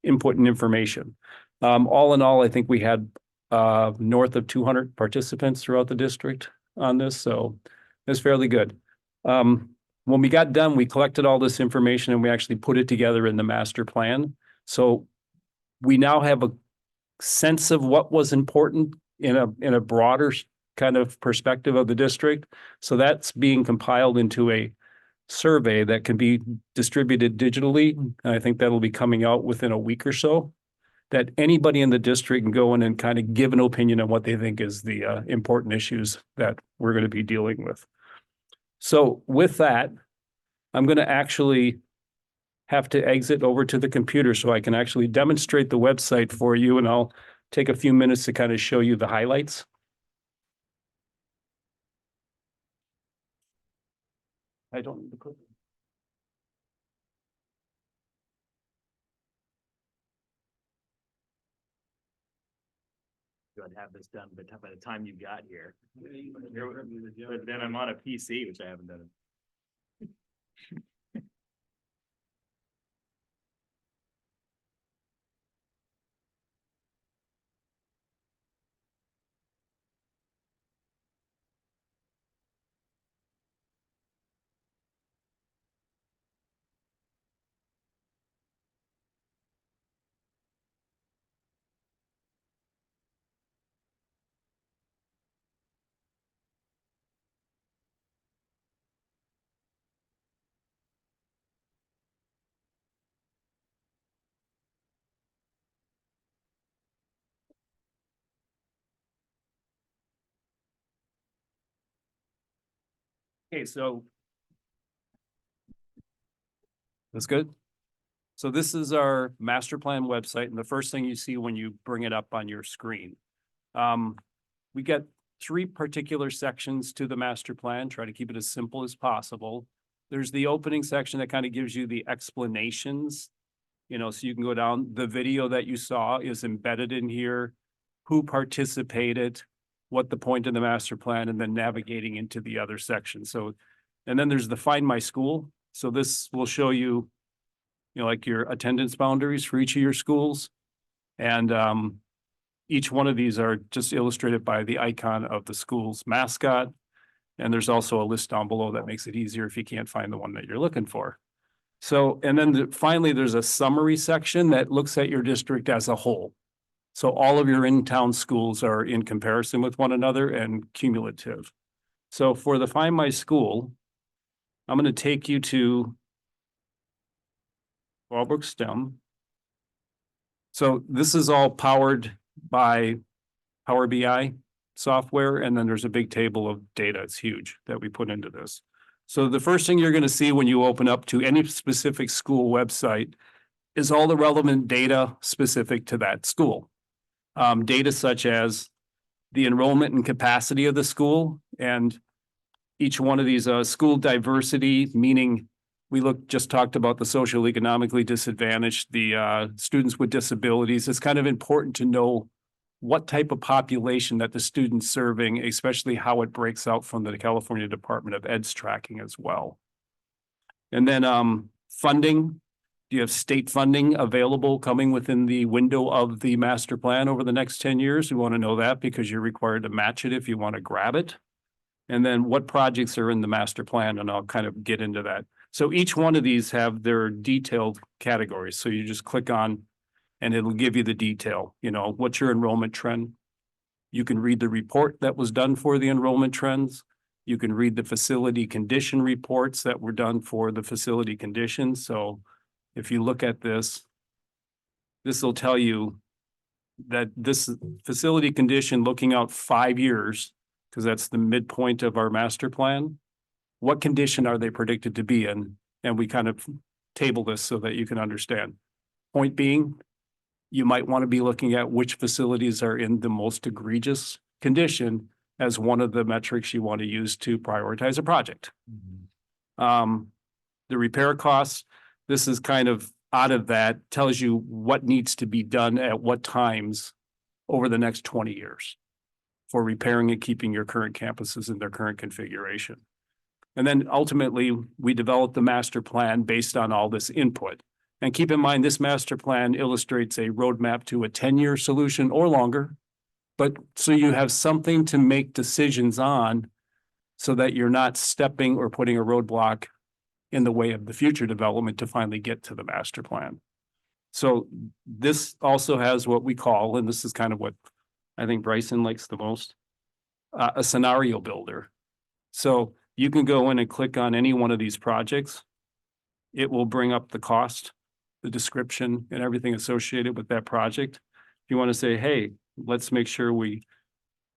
input and information. All in all, I think we had north of 200 participants throughout the district on this, so it's fairly good. When we got done, we collected all this information and we actually put it together in the master plan. So we now have a sense of what was important in a broader kind of perspective of the district. So that's being compiled into a survey that can be distributed digitally. And I think that'll be coming out within a week or so, that anybody in the district can go in and kind of give an opinion on what they think is the important issues that we're going to be dealing with. So with that, I'm going to actually have to exit over to the computer so I can actually demonstrate the website for you, and I'll take a few minutes to kind of show you the highlights. I don't need to click. I'd have this done by the time you got here. But then I'm on a PC, which I haven't done. Okay, so that's good. So this is our master plan website, and the first thing you see when you bring it up on your screen. We get 3 particular sections to the master plan, try to keep it as simple as possible. There's the opening section that kind of gives you the explanations, so you can go down. The video that you saw is embedded in here, who participated, what the point of the master plan, and then navigating into the other section. So, and then there's the Find My School. So this will show you, like your attendance boundaries for each of your schools. And each one of these are just illustrated by the icon of the school's mascot. And there's also a list down below that makes it easier if you can't find the one that you're looking for. So, and then finally, there's a summary section that looks at your district as a whole. So all of your in-town schools are in comparison with one another and cumulative. So for the Find My School, I'm going to take you to Walbrook STEM. So this is all powered by Power BI software, and then there's a big table of data. It's huge that we put into this. So the first thing you're going to see when you open up to any specific school website is all the relevant data specific to that school. Data such as the enrollment and capacity of the school, and each one of these school diversity, meaning we just talked about the social economically disadvantaged, the students with disabilities. It's kind of important to know what type of population that the student's serving, especially how it breaks out from the California Department of Ed's tracking as well. And then funding. Do you have state funding available coming within the window of the master plan over the next 10 years? We want to know that because you're required to match it if you want to grab it. And then what projects are in the master plan, and I'll kind of get into that. So each one of these have their detailed categories. So you just click on and it'll give you the detail, what's your enrollment trend. You can read the report that was done for the enrollment trends. You can read the facility condition reports that were done for the facility conditions. So, if you look at this, this will tell you that this facility condition looking out 5 years, because that's the midpoint of our master plan, what condition are they predicted to be in? And we kind of table this so that you can understand. Point being, you might want to be looking at which facilities are in the most egregious condition as one of the metrics you want to use to prioritize a project. The repair costs, this is kind of out of that, tells you what needs to be done at what times over the next 20 years for repairing and keeping your current campuses in their current configuration. And then ultimately, we developed the master plan based on all this input. And keep in mind, this master plan illustrates a roadmap to a 10-year solution or longer. But so you have something to make decisions on so that you're not stepping or putting a roadblock in the way of the future development to finally get to the master plan. So this also has what we call, and this is kind of what I think Bryson likes the most, a scenario builder. So you can go in and click on any one of these projects. It will bring up the cost, the description, and everything associated with that project. If you want to say, hey, let's make sure we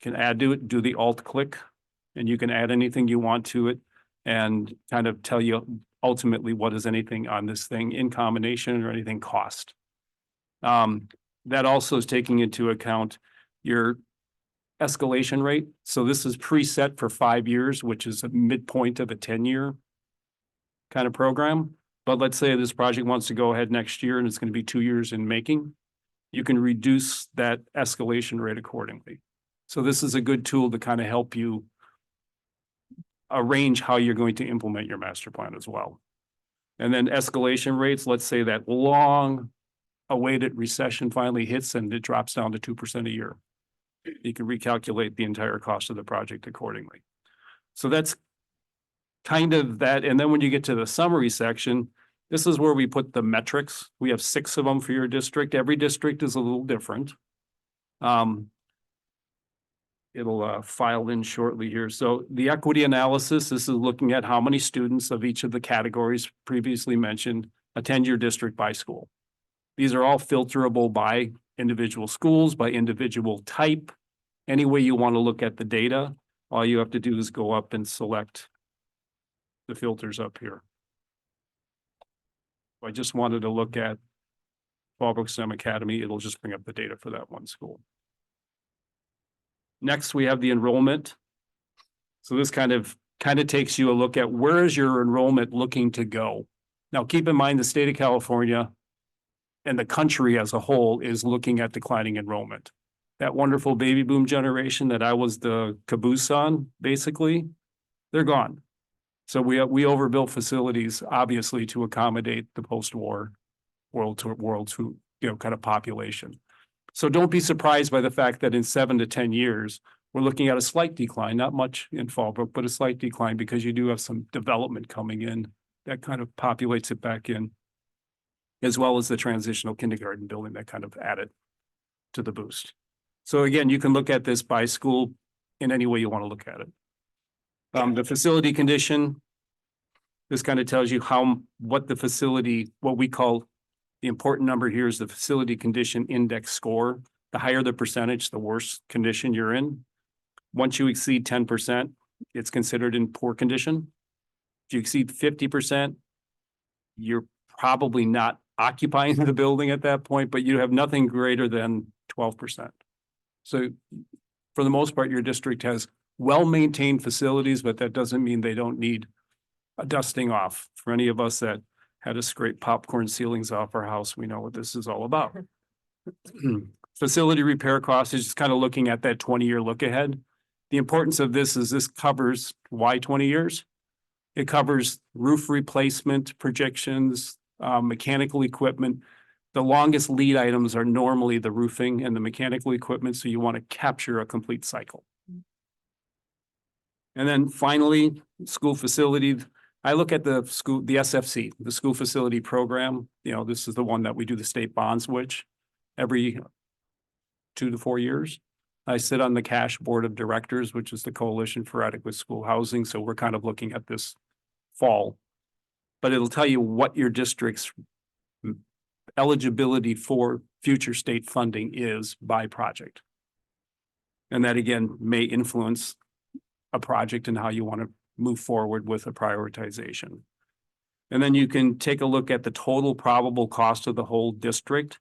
can add to it, do the alt click, and you can add anything you want to it and kind of tell you ultimately what is anything on this thing in combination or anything cost. That also is taking into account your escalation rate. So this is preset for 5 years, which is a midpoint of a 10-year kind of program. But let's say this project wants to go ahead next year and it's going to be 2 years in making. You can reduce that escalation rate accordingly. So this is a good tool to kind of help you arrange how you're going to implement your master plan as well. And then escalation rates, let's say that long awaited recession finally hits and it drops down to 2% a year. You can recalculate the entire cost of the project accordingly. So that's kind of that. And then when you get to the summary section, this is where we put the metrics. We have 6 of them for your district. Every district is a little different. It'll file in shortly here. So the equity analysis, this is looking at how many students of each of the categories previously mentioned attend your district by school. These are all filterable by individual schools, by individual type. Any way you want to look at the data, all you have to do is go up and select the filters up here. I just wanted to look at Fallbrook STEM Academy. It'll just bring up the data for that one school. Next, we have the enrollment. So this kind of takes you a look at where is your enrollment looking to go. Now, keep in mind the state of California and the country as a whole is looking at declining enrollment. That wonderful baby boom generation that I was the caboose on, basically, they're gone. So we overbuilt facilities, obviously, to accommodate the post-war world kind of population. So don't be surprised by the fact that in 7 to 10 years, we're looking at a slight decline, not much in Fallbrook, but a slight decline because you do have some development coming in that kind of populates it back in, as well as the transitional kindergarten building that kind of added to the boost. So again, you can look at this by school in any way you want to look at it. The facility condition, this kind of tells you what the facility, what we call the important number here is the facility condition index score. The higher the percentage, the worse condition you're in. Once you exceed 10%, it's considered in poor condition. If you exceed 50%, you're probably not occupying the building at that point, but you have nothing greater than 12%. So for the most part, your district has well-maintained facilities, but that doesn't mean they don't need a dusting off. For any of us that had to scrape popcorn ceilings off our house, we know what this is all about. Facility repair costs is just kind of looking at that 20-year look ahead. The importance of this is this covers why 20 years? It covers roof replacement projections, mechanical equipment. The longest lead items are normally the roofing and the mechanical equipment, so you want to capture a complete cycle. And then finally, school facility. I look at the SFC, the school facility program. You know, this is the one that we do the state bonds, which every 2 to 4 years. I sit on the CASH board of directors, which is the Coalition for Adequate School Housing. So we're kind of looking at this fall, but it'll tell you what your district's eligibility for future state funding is by project. And that again may influence a project and how you want to move forward with a prioritization. And then you can take a look at the total probable cost of the whole district.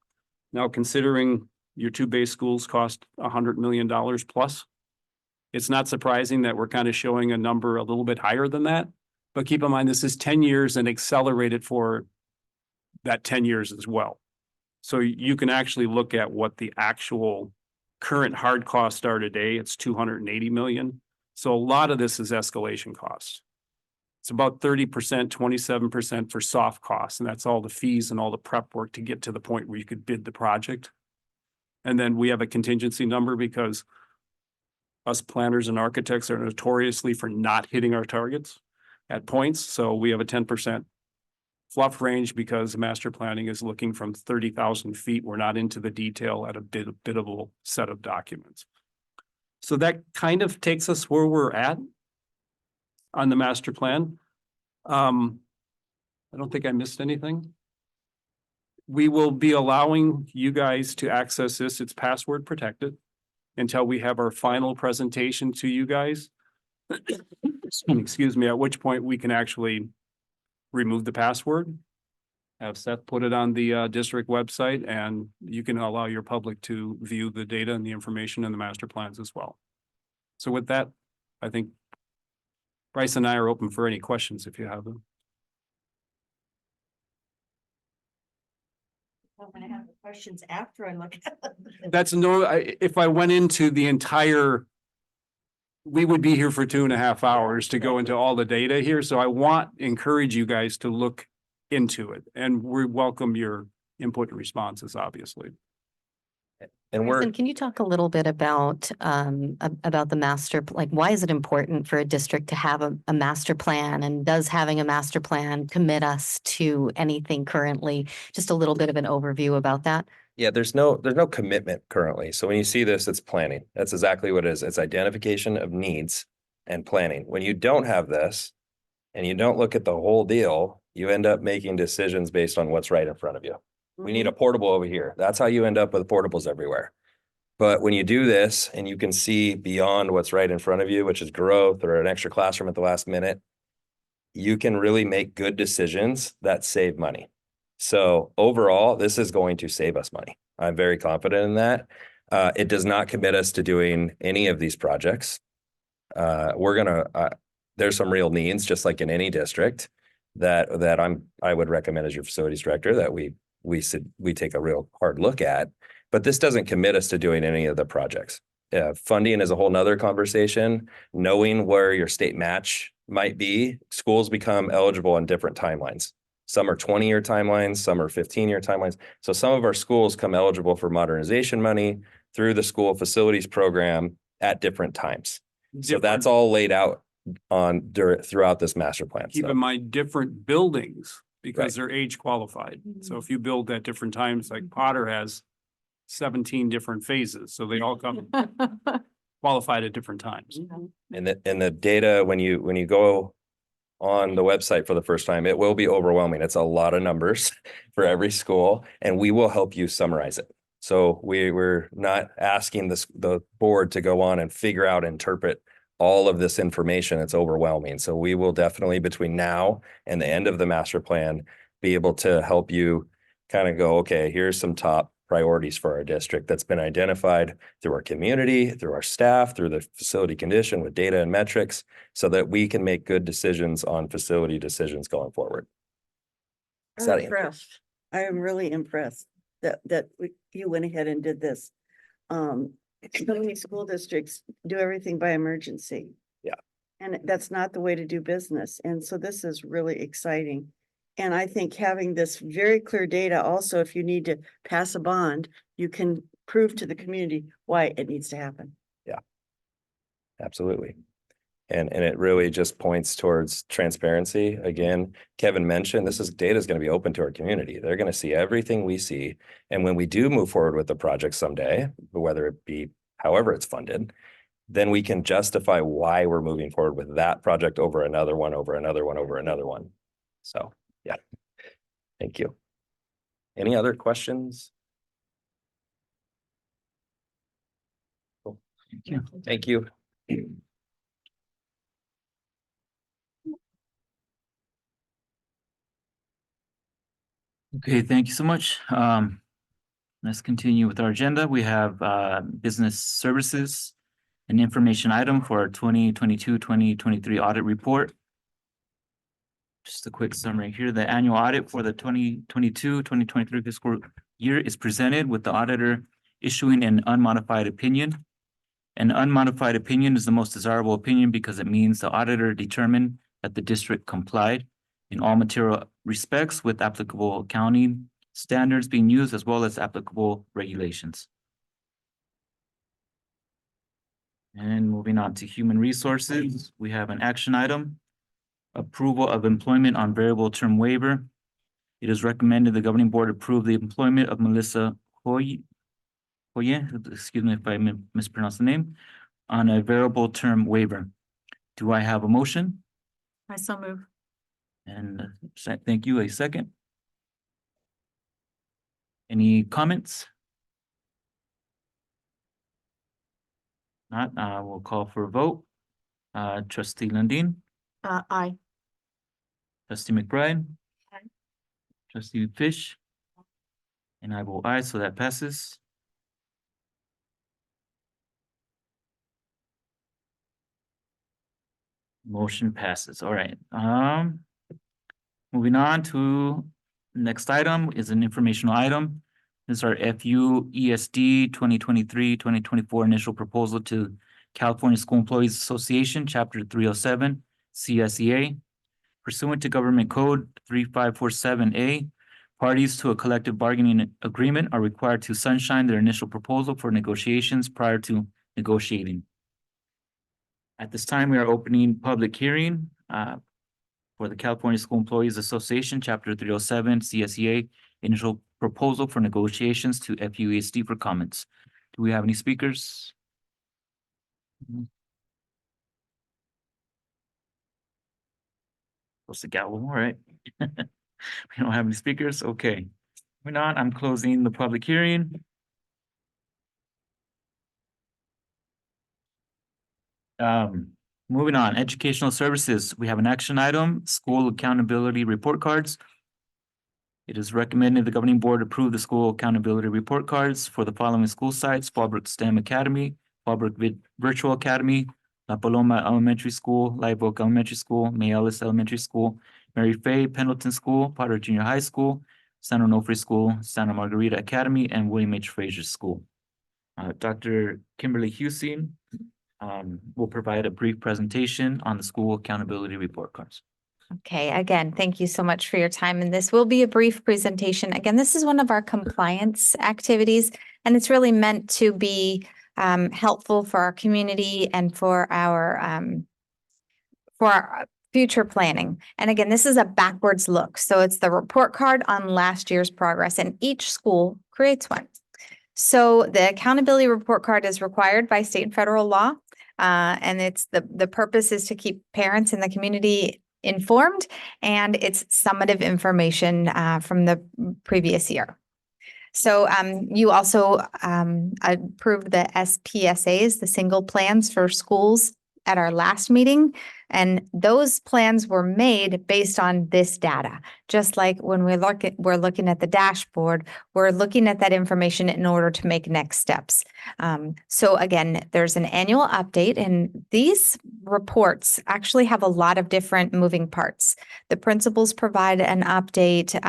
Now, considering your two base schools cost $100 million plus, it's not surprising that we're kind of showing a number a little bit higher than that. But keep in mind, this is 10 years and accelerated for that 10 years as well. So you can actually look at what the actual current hard costs are today. It's 280 million. So a lot of this is escalation costs. It's about 30%, 27% for soft costs. And that's all the fees and all the prep work to get to the point where you could bid the project. And then we have a contingency number because us planners and architects are notoriously for not hitting our targets at points. So we have a 10% fluff range because master planning is looking from 30,000 feet. We're not into the detail at a biddable set of documents. So that kind of takes us where we're at on the master plan. I don't think I missed anything. We will be allowing you guys to access this. It's password protected until we have our final presentation to you guys. Excuse me, at which point we can actually remove the password, have Seth put it on the district website, and you can allow your public to view the data and the information in the master plans as well. So with that, I think Bryce and I are open for any questions if you have them. I'm gonna have the questions after I look at them. That's if I went into the entire, we would be here for 2.5 hours to go into all the data here. So I encourage you guys to look into it, and we welcome your input and responses, obviously. And Kristen, can you talk a little bit about the master, like why is it important for a district to have a master plan, and does having a master plan commit us to anything currently? Just a little bit of an overview about that. Yeah, there's no commitment currently. So when you see this, it's planning. That's exactly what it is. It's identification of needs and planning. When you don't have this and you don't look at the whole deal, you end up making decisions based on what's right in front of you. We need a portable over here. That's how you end up with portables everywhere. But when you do this and you can see beyond what's right in front of you, which is growth or an extra classroom at the last minute, you can really make good decisions that save money. So overall, this is going to save us money. I'm very confident in that. It does not commit us to doing any of these projects. There's some real needs, just like in any district, that I would recommend as your facilities director that we take a real hard look at, but this doesn't commit us to doing any of the projects. Funding is a whole nother conversation. Knowing where your state match might be, schools become eligible on different timelines. Some are 20-year timelines, some are 15-year timelines. So some of our schools come eligible for modernization money through the school facilities program at different times. So that's all laid out throughout this master plan. Keep in mind different buildings because they're age qualified. So if you build at different times, like Potter has 17 different phases, so they all come qualified at different times. And the data, when you go on the website for the first time, it will be overwhelming. It's a lot of numbers for every school, and we will help you summarize it. So we're not asking the board to go on and figure out, interpret all of this information. It's overwhelming. So we will definitely, between now and the end of the master plan, be able to help you kind of go, okay, here's some top priorities for our district that's been identified through our community, through our staff, through the facility condition with data and metrics, so that we can make good decisions on facility decisions going forward. I'm impressed. I am really impressed that you went ahead and did this. So many school districts do everything by emergency. Yeah. And that's not the way to do business. And so this is really exciting. And I think having this very clear data also, if you need to pass a bond, you can prove to the community why it needs to happen. Yeah, absolutely. And it really just points towards transparency. Again, Kevin mentioned data is going to be open to our community. They're going to see everything we see. And when we do move forward with the project someday, whether it be however it's funded, then we can justify why we're moving forward with that project over another one, over another one, over another one. So yeah, thank you. Any other questions? Cool. Thank you. Okay, thank you so much. Let's continue with our agenda. We have business services, an information item for our 2022-2023 audit report. Just a quick summary here. The annual audit for the 2022-2023 fiscal year is presented with the auditor issuing an unmodified opinion. An unmodified opinion is the most desirable opinion because it means the auditor determined that the district complied in all material respects with applicable accounting standards being used as well as applicable regulations. And moving on to human resources, we have an action item. Approval of employment on variable term waiver. It is recommended the governing board approve the employment of Melissa Hoye, excuse me if I mispronounce the name, on a variable term waiver. Do I have a motion? I so move. And thank you. A second. Any comments? Not, we'll call for a vote. Trustee Lundin, Aye. trustee McBride. Aye. Trustee Fish. And I vote aye, so that passes. Motion passes. All right. Moving on to next item is an informational item. This is our FUESD 2023-2024 initial proposal to California School Employees Association, Chapter 307, CSEA. Pursuant to Government Code 3547A, parties to a collective bargaining agreement are required to sunshine their initial proposal for negotiations prior to negotiating. At this time, we are opening public hearing for the California School Employees Association, Chapter 307, CSEA, initial proposal for negotiations to FUESD for comments. Do we have any speakers? Close the gavel, all right. We don't have any speakers, okay. We're not, I'm closing the public hearing. Moving on, educational services, we have an action item, school accountability report cards. It is recommended the governing board approve the school accountability report cards for the following school sites: Fallbrook STEM Academy, Fallbrook Virtual Academy, La Paloma Elementary School, Live Oak Elementary School, May Ellis Elementary School, Mary Fay Pendleton School, Potter Junior High School, San Onofre School, Santa Margarita Academy, and William H. Frazier School. Dr. Kimberly Husing will provide a brief presentation on the school accountability report cards. Okay, again, thank you so much for your time. And this will be a brief presentation. Again, this is one of our compliance activities, and it's really meant to be helpful for our community and for our future planning. And again, this is a backwards look. So it's the report card on last year's progress, and each school creates one. So the accountability report card is required by state and federal law. And it's the purpose is to keep parents in the community informed, and it's summative information from the previous year. So you also approved the SPSAs, the single plans for schools, at our last meeting, and those plans were made based on this data. Just like when we're looking at the dashboard, we're looking at that information in order to make next steps. So again, there's an annual update, and these reports actually have a lot of different moving parts. The principals provide an update.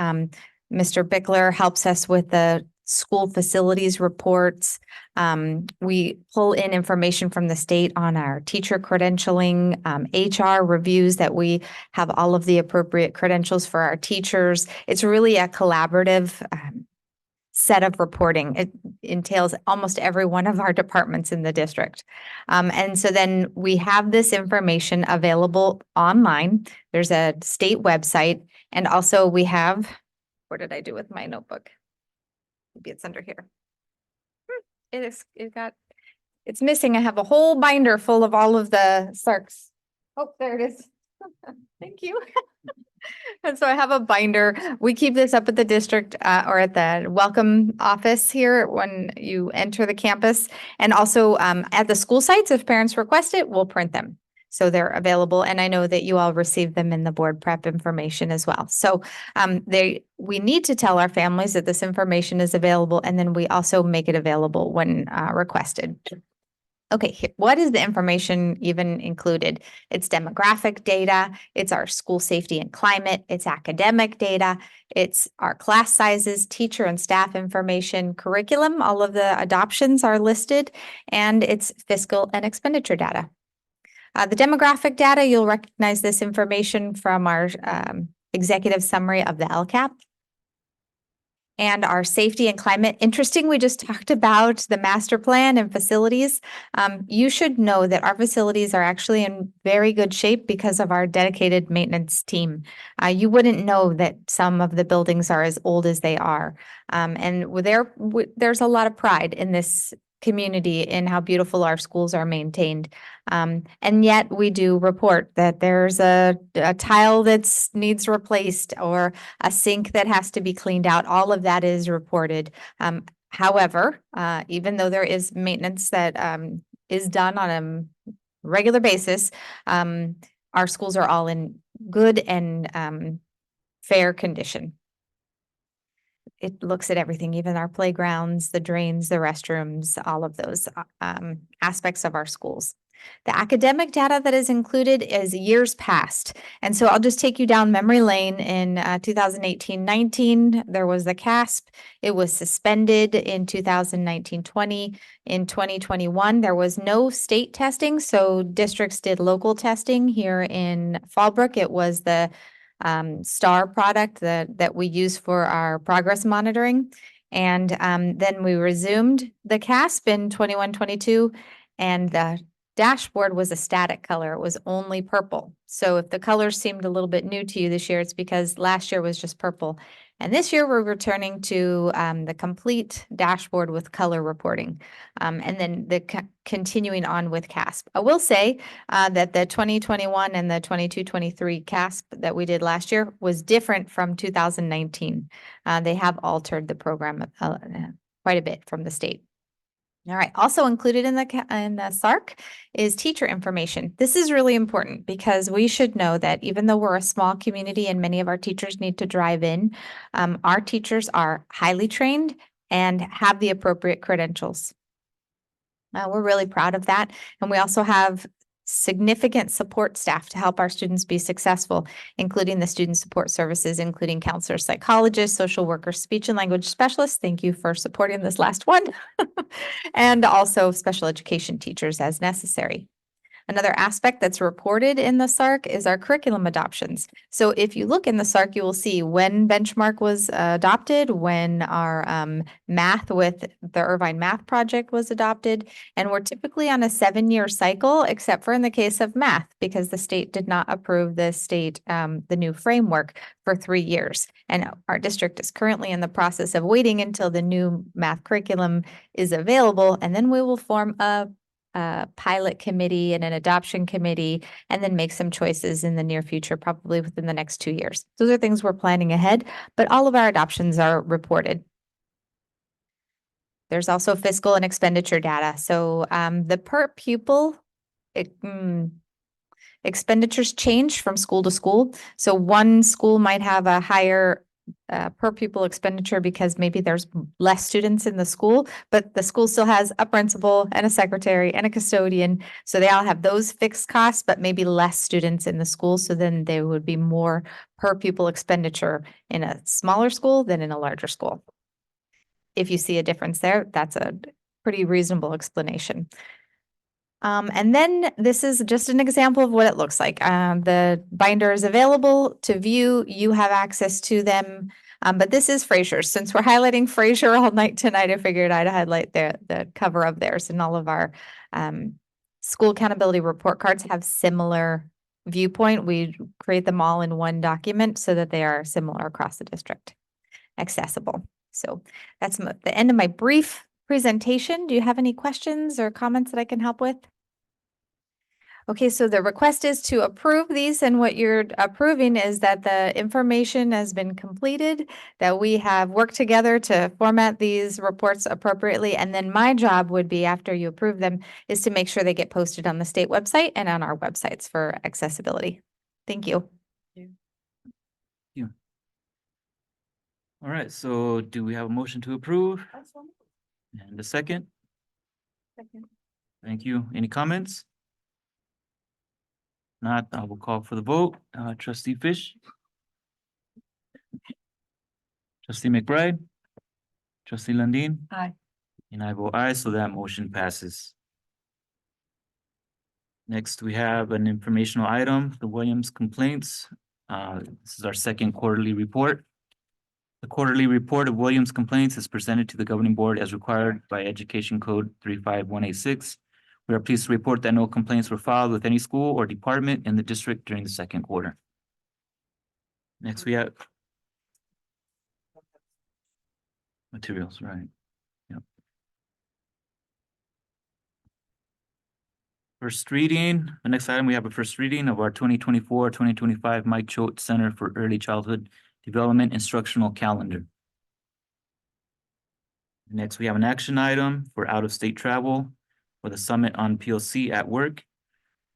Mr. Bickler helps us with the school facilities reports. We pull in information from the state on our teacher credentialing, HR reviews that we have all of the appropriate credentials for our teachers. It's really a collaborative set of reporting. It entails almost every one of our departments in the district. And so then we have this information available online. There's a state website, and also we have, what did I do with my notebook? Maybe it's under here. It's missing. I have a whole binder full of all of the SARCs. Oh, there it is. Thank you. And so I have a binder. We keep this up at the district or at the welcome office here when you enter the campus. And also at the school sites, if parents request it, we'll print them. So they're available. And I know that you all receive them in the board prep information as well. So we need to tell our families that this information is available. And then we also make it available when requested. Okay, what is the information even included? It's demographic data, it's our school safety and climate, it's academic data, it's our class sizes, teacher and staff information, curriculum, all of the adoptions are listed, and it's fiscal and expenditure data. The demographic data, you'll recognize this information from our executive summary of the LCAP. And our safety and climate. Interesting, we just talked about the master plan and facilities. You should know that our facilities are actually in very good shape because of our dedicated maintenance team. You wouldn't know that some of the buildings are as old as they are. And there's a lot of pride in this community in how beautiful our schools are maintained. And yet we do report that there's a tile that needs replaced or a sink that has to be cleaned out. All of that is reported. However, even though there is maintenance that is done on a regular basis, our schools are all in good and fair condition. It looks at everything, even our playgrounds, the drains, the restrooms, all of those aspects of our schools. The academic data that is included is years past. And so I'll just take you down memory lane. In 2018-19, there was the CASP. It was suspended in 2019-20. In 2021, there was no state testing. So districts did local testing. Here in Fallbrook, it was the STAR product that we use for our progress monitoring. And then we resumed the CASP in 21-22, and the dashboard was a static color. It was only purple. So if the colors seemed a little bit new to you this year, it's because last year was just purple. And this year we're returning to the complete dashboard with color reporting. And then continuing on with CASP. I will say that the 2021 and the 22-23 CASP that we did last year was different from 2019. They have altered the program quite a bit from the state. All right. Also included in the SARC is teacher information. This is really important because we should know that even though we're a small community and many of our teachers need to drive in, our teachers are highly trained and have the appropriate credentials. We're really proud of that. And we also have significant support staff to help our students be successful, including the student support services, including counselors, psychologists, social workers, speech and language specialists. Thank you for supporting this last one. And also special education teachers as necessary. Another aspect that's reported in the SARC is our curriculum adoptions. So if you look in the SARC, you will see when benchmark was adopted, when our math with the Irvine Math Project was adopted, and we're typically on a 7-year cycle, except for in the case of math, because the state did not approve the new framework for 3 years. And our district is currently in the process of waiting until the new math curriculum is available, and then we will form a pilot committee and an adoption committee, and then make some choices in the near future, probably within the next 2 years. Those are things we're planning ahead, but all of our adoptions are reported. There's also fiscal and expenditure data. So the per pupil expenditures change from school to school. So one school might have a higher per pupil expenditure because maybe there's less students in the school, but the school still has a principal and a secretary and a custodian. So they all have those fixed costs, but maybe less students in the school. So then there would be more per pupil expenditure in a smaller school than in a larger school. If you see a difference there, that's a pretty reasonable explanation. And then this is just an example of what it looks like. The binder is available to view. You have access to them. But this is Fraser's. Since we're highlighting Fraser all night tonight, I figured I'd highlight the cover of theirs. And all of our school accountability report cards have similar viewpoint. We create them all in one document so that they are similar across the district, accessible. So that's the end of my brief presentation. Do you have any questions or comments that I can help with? Okay, so the request is to approve these, and what you're approving is that the information has been completed, that we have worked together to format these reports appropriately, and then my job would be, after you approve them, is to make sure they get posted on the state website and on our websites for accessibility. Thank you. All right, so do we have a motion to approve? And a second? Thank you. Any comments? Not, I will call for the vote. Trustee Fish? Trustee McBride? Trustee Lundin? Aye. And I vote aye, so that motion passes. Next, we have an informational item, the Williams complaints. This is our second quarterly report. The quarterly report of Williams complaints is presented to the governing board as required by Education Code 35186. We are pleased to report that no complaints were filed with any school or department in the district during the second quarter. Next, we have materials, right? Yep. First reading, the next item, we have a first reading of our 2024-2025 Mike Choate Center for Early Childhood Development Instructional Calendar. Next, we have an action item for out-of-state travel for the Summit on PLC at Work.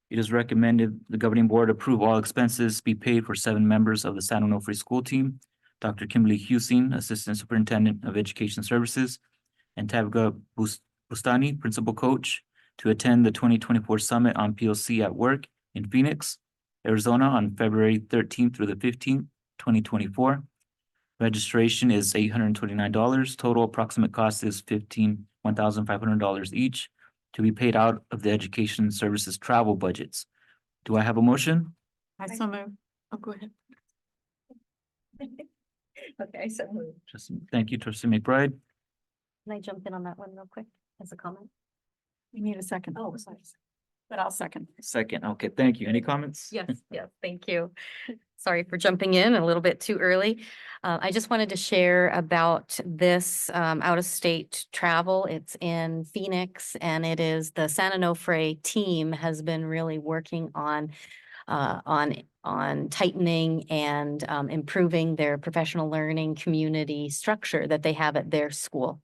It is recommended the governing board approve all expenses be paid for 7 members of the San Onofre school team, Dr. Kimberly Husing, Assistant Superintendent of Education Services, and Tabitha Bustani, Principal Coach, to attend the 2024 Summit on PLC at Work in Phoenix, Arizona on February 13th through the 15th, 2024. Registration is $829. Total approximate cost is $1,500 each, to be paid out of the Education Services travel budgets. Do I have a motion? I so move. Oh, go ahead. Okay, so Thank you, Trustee McBride. Can I jump in on that one real quick as a comment? We need a second. Oh, sorry. But I'll second. Second, okay, thank you. Any comments? Yes, yes, thank you. Sorry for jumping in a little bit too early. I just wanted to share about this out-of-state travel. It's in Phoenix, and it is the San Onofre team has been really working on tightening and improving their professional learning community structure that they have at their school.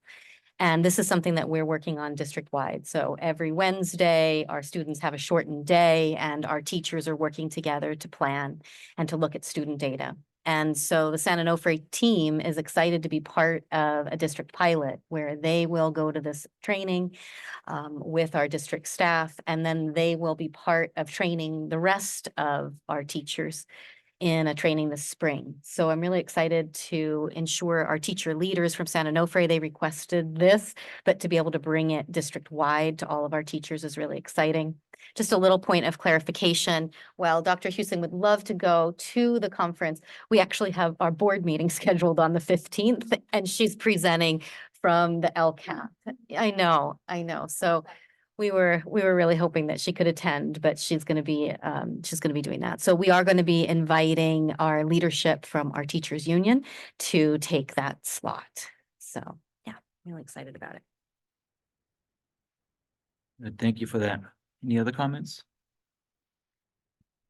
And this is something that we're working on district-wide. So every Wednesday, our students have a shortened day, and our teachers are working together to plan and to look at student data. And so the San Onofre team is excited to be part of a district pilot where they will go to this training with our district staff, and then they will be part of training the rest of our teachers in a training this spring. So I'm really excited to ensure our teacher leaders from San Onofre, they requested this, but to be able to bring it district-wide to all of our teachers is really exciting. Just a little point of clarification. While Dr. Husing would love to go to the conference, we actually have our board meeting scheduled on the 15th, and she's presenting from the LCAP. I know. So we were really hoping that she could attend, but she's going to be doing that. So we are going to be inviting our leadership from our teachers union to take that slot. So yeah, really excited about it. Good, thank you for that. Any other comments?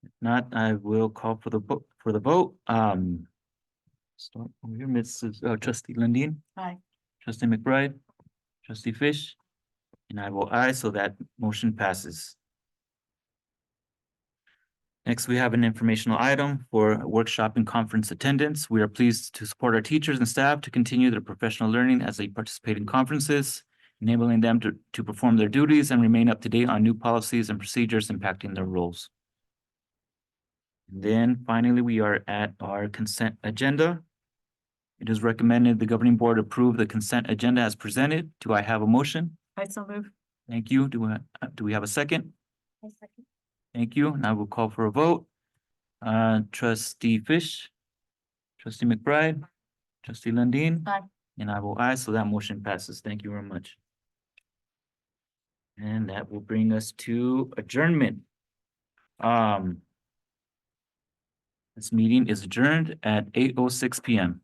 If not, I will call for the vote. Start over here, Mrs. Trustee Lundin. Aye. Trustee McBride. Trustee Fish. And I vote aye, so that motion passes. Next, we have an informational item for workshop and conference attendance. We are pleased to support our teachers and staff to continue their professional learning as they participate in conferences, enabling them to perform their duties and remain up to date on new policies and procedures impacting their roles. And then finally, we are at our consent agenda. It is recommended the governing board approve the consent agenda as presented. Do I have a motion? I so move. Thank you. Do we have a second? Thank you. Now we'll call for a vote. Trustee Fish, Trustee McBride, Trustee Lundin. Aye. And I will aye, so that motion passes. Thank you very much. And that will bring us to adjournment. This meeting is adjourned at 8:06 p.m.